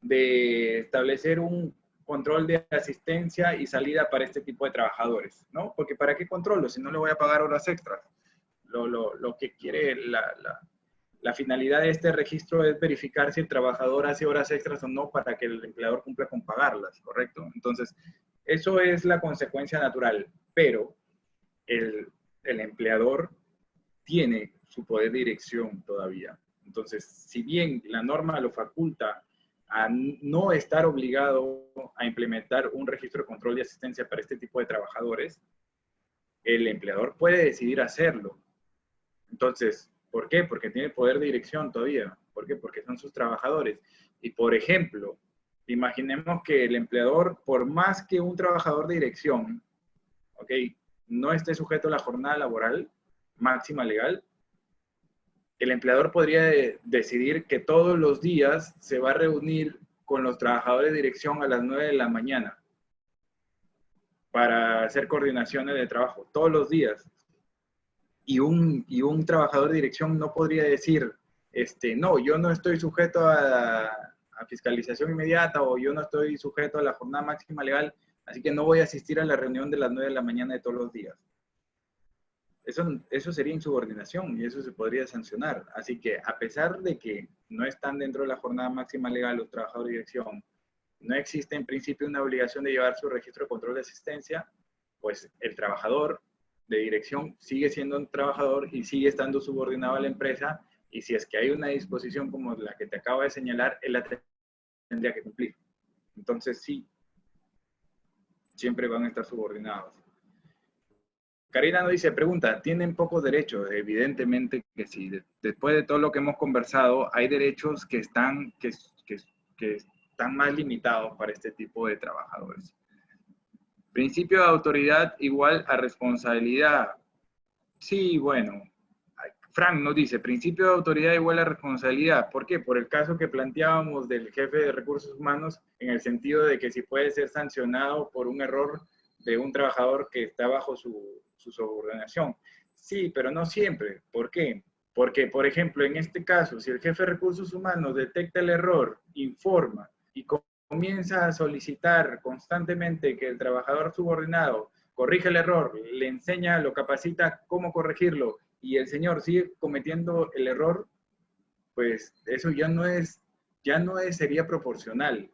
S1: de establecer un control de asistencia y salida para este tipo de trabajadores, ¿no? Porque ¿para qué controlo si no le voy a pagar horas extras? Lo que quiere la finalidad de este registro es verificar si el trabajador hace horas extras o no para que el empleador cumpla con pagarlas, ¿correcto? Entonces, eso es la consecuencia natural, pero el empleador tiene su poder de dirección todavía. Entonces, si bien la norma lo faculta a no estar obligado a implementar un registro de control de asistencia para este tipo de trabajadores, el empleador puede decidir hacerlo. Entonces, ¿por qué? Porque tiene poder de dirección todavía. ¿Por qué? Porque son sus trabajadores. Y, por ejemplo, imaginemos que el empleador, por más que un trabajador de dirección, ¿ok?, no esté sujeto a la jornada laboral máxima legal, el empleador podría decidir que todos los días se va a reunir con los trabajadores de dirección a las 9 de la mañana para hacer coordinaciones de trabajo, todos los días. Y un trabajador de dirección no podría decir, no, yo no estoy sujeto a fiscalización inmediata o yo no estoy sujeto a la jornada máxima legal, así que no voy a asistir a la reunión de las 9 de la mañana de todos los días. Eso sería insubordinación y eso se podría sancionar. Así que a pesar de que no están dentro de la jornada máxima legal los trabajadores de dirección, no existe en principio una obligación de llevar su registro de control de asistencia, pues el trabajador de dirección sigue siendo un trabajador y sigue estando subordinado a la empresa, y si es que hay una disposición como la que te acabo de señalar, él la tendría que cumplir. Entonces sí, siempre van a estar subordinados. Karina nos dice, pregunta, ¿tienen pocos derechos? Evidentemente que sí. Después de todo lo que hemos conversado, hay derechos que están más limitados para este tipo de trabajadores. Principio de autoridad igual a responsabilidad. Sí, bueno. Frank nos dice, principio de autoridad igual a responsabilidad. ¿Por qué? Por el caso que planteábamos del jefe de recursos humanos, en el sentido de que si puede ser sancionado por un error de un trabajador que está bajo su subordinación. Sí, pero no siempre. ¿Por qué? Porque, por ejemplo, en este caso, si el jefe de recursos humanos detecta el error, informa y comienza a solicitar constantemente que el trabajador subordinado corrige el error, le enseña, lo capacita cómo corregirlo, y el señor sigue cometiendo el error, pues eso sería proporcional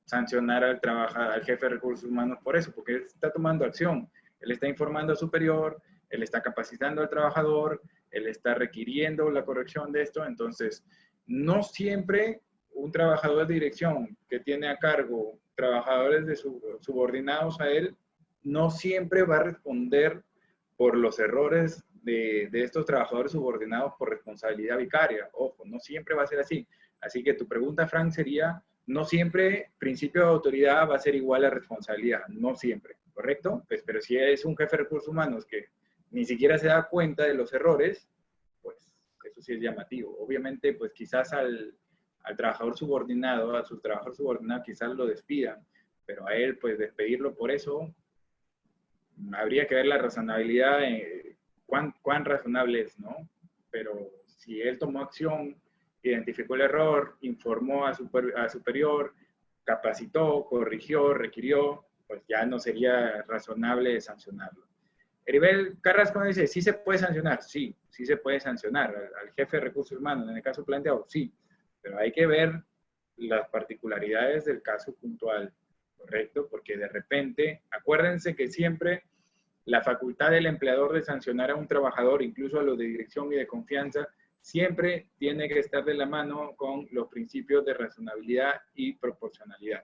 S1: sancionar al jefe de recursos humanos por eso, porque él está tomando acción, él está informando al superior, él está capacitando al trabajador, él está requiriendo la corrección de esto. Entonces no siempre un trabajador de dirección que tiene a cargo trabajadores subordinados a él, no siempre va a responder por los errores de estos trabajadores subordinados por responsabilidad vicaria. Ojo, no siempre va a ser así. Así que tu pregunta, Frank, sería, no siempre principio de autoridad va a ser igual a responsabilidad, no siempre, ¿correcto? Pues, pero si es un jefe de recursos humanos que ni siquiera se da cuenta de los errores, pues eso sí es llamativo. Obviamente, pues quizás al trabajador subordinado, a su trabajador subordinado quizás lo despidan, pero a él, pues despedirlo por eso, habría que ver la razonabilidad, cuán razonable es, ¿no? Pero si él tomó acción, identificó el error, informó a superior, capacitó, corrigió, requirió, pues ya no sería razonable sancionarlo. Heribel Carrasco dice, ¿sí se puede sancionar? Sí, sí se puede sancionar. Al jefe de recursos humanos, en el caso planteado, sí. Pero hay que ver las particularidades del caso puntual, ¿correcto? Porque de repente, acuérdense que siempre la facultad del empleador de sancionar a un trabajador, incluso a los de dirección y de confianza, siempre tiene que estar de la mano con los principios de razonabilidad y proporcionalidad,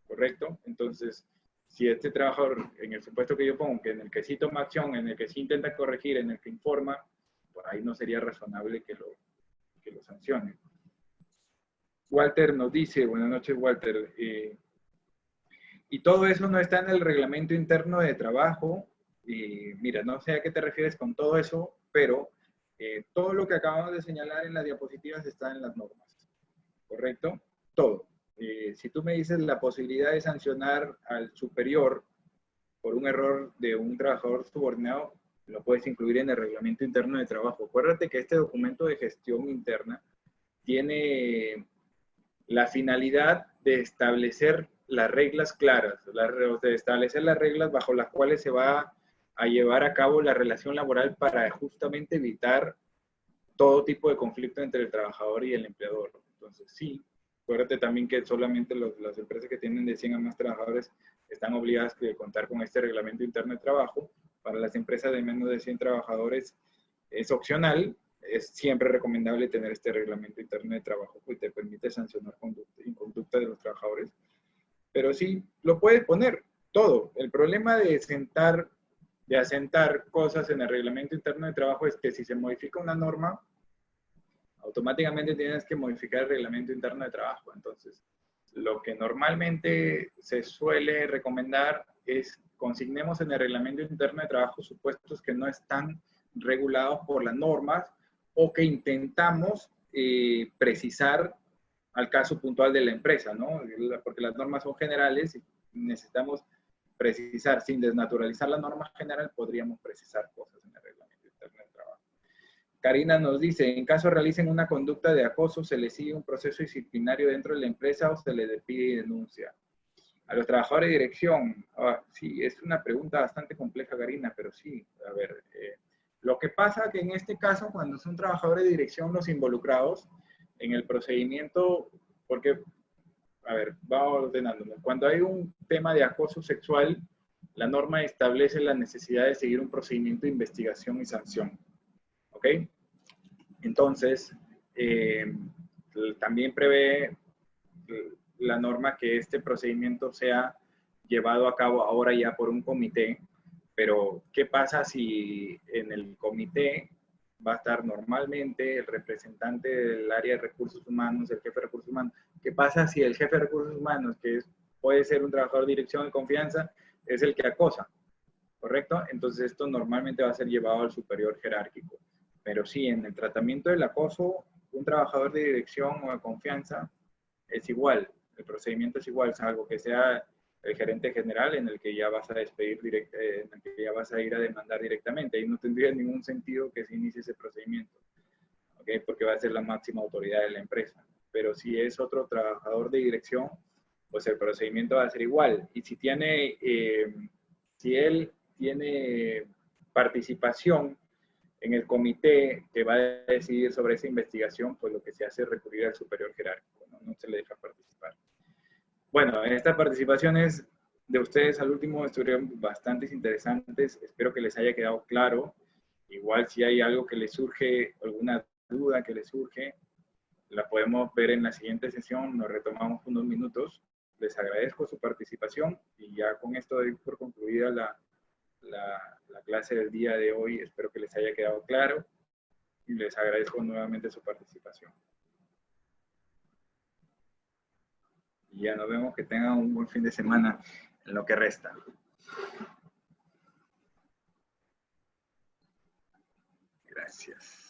S1: ¿correcto? Entonces, si este trabajador, en el supuesto que yo pongo, que en el que sí toma acción, en el que sí intenta corregir, en el que informa, por ahí no sería razonable que lo sancione. Walter nos dice, buenas noches Walter, y todo eso no está en el reglamento interno de trabajo. Mira, no sé a qué te refieres con todo eso, pero todo lo que acabamos de señalar en las diapositivas está en las normas, ¿correcto? Todo. Si tú me dices la posibilidad de sancionar al superior por un error de un trabajador subordinado, lo puedes incluir en el reglamento interno de trabajo. Acuérdate que este documento de gestión interna tiene la finalidad de establecer las reglas claras, de establecer las reglas bajo las cuales se va a llevar a cabo la relación laboral para justamente evitar todo tipo de conflicto entre el trabajador y el empleador. Entonces, sí, acuérdate también que solamente las empresas que tienen de 100 a más trabajadores están obligadas a contar con este reglamento interno de trabajo. Para las empresas de menos de 100 trabajadores es opcional. Es siempre recomendable tener este reglamento interno de trabajo, pues te permite sancionar conducta de los trabajadores. Pero sí, lo puedes poner todo. El problema de asentar cosas en el reglamento interno de trabajo es que si se modifica una norma, automáticamente tienes que modificar el reglamento interno de trabajo. Entonces, lo que normalmente se suele recomendar es consignemos en el reglamento interno de trabajo supuestos que no están regulados por las normas o que intentamos precisar al caso puntual de la empresa, ¿no? Porque las normas son generales y necesitamos precisar, sin desnaturalizar la norma general, podríamos precisar cosas en el reglamento interno de trabajo. Karina nos dice, en caso realicen una conducta de acoso, ¿se le sigue un proceso disciplinario dentro de la empresa o se le despide y denuncia? A los trabajadores de dirección, sí, es una pregunta bastante compleja, Karina, pero sí, a ver, lo que pasa que en este caso, cuando son trabajadores de dirección los involucrados en el procedimiento, porque, a ver, vamos ordenándolo. Cuando hay un tema de acoso sexual, la norma establece la necesidad de seguir un procedimiento de investigación y sanción. ¿Ok? Entonces, también prevé la norma que este procedimiento sea llevado a cabo ahora ya por un comité, pero ¿qué pasa si en el comité va a estar normalmente el representante del área de recursos humanos, el jefe de recursos humanos? ¿Qué pasa si el jefe de recursos humanos, que puede ser un trabajador de dirección de confianza, es el que acosa? ¿Correcto? Entonces esto normalmente va a ser llevado al superior jerárquico. Pero sí, en el tratamiento del acoso, un trabajador de dirección o de confianza es igual, el procedimiento es igual, salvo que sea el gerente general en el que ya vas a despedir, en el que ya vas a ir a demandar directamente. Y no tendría ningún sentido que se inicie ese procedimiento, ¿ok? Porque va a ser la máxima autoridad de la empresa. Pero si es otro trabajador de dirección, pues el procedimiento va a ser igual. Y si tiene, si él tiene participación en el comité que va a decidir sobre esa investigación, pues lo que se hace es recurrir al superior jerárquico, ¿no? No se le deja participar. Bueno, estas participaciones de ustedes al último estuvieron bastante interesantes. Espero que les haya quedado claro. Igual si hay algo que les surge, alguna duda que les surge, la podemos ver en la siguiente sesión. Nos retomamos unos minutos. Les agradezco su participación y ya con esto doy por concluida la clase del día de hoy. Espero que les haya quedado claro y les agradezco nuevamente su participación. Y ya nos vemos, que tengan un buen fin de semana en lo que resta. Gracias.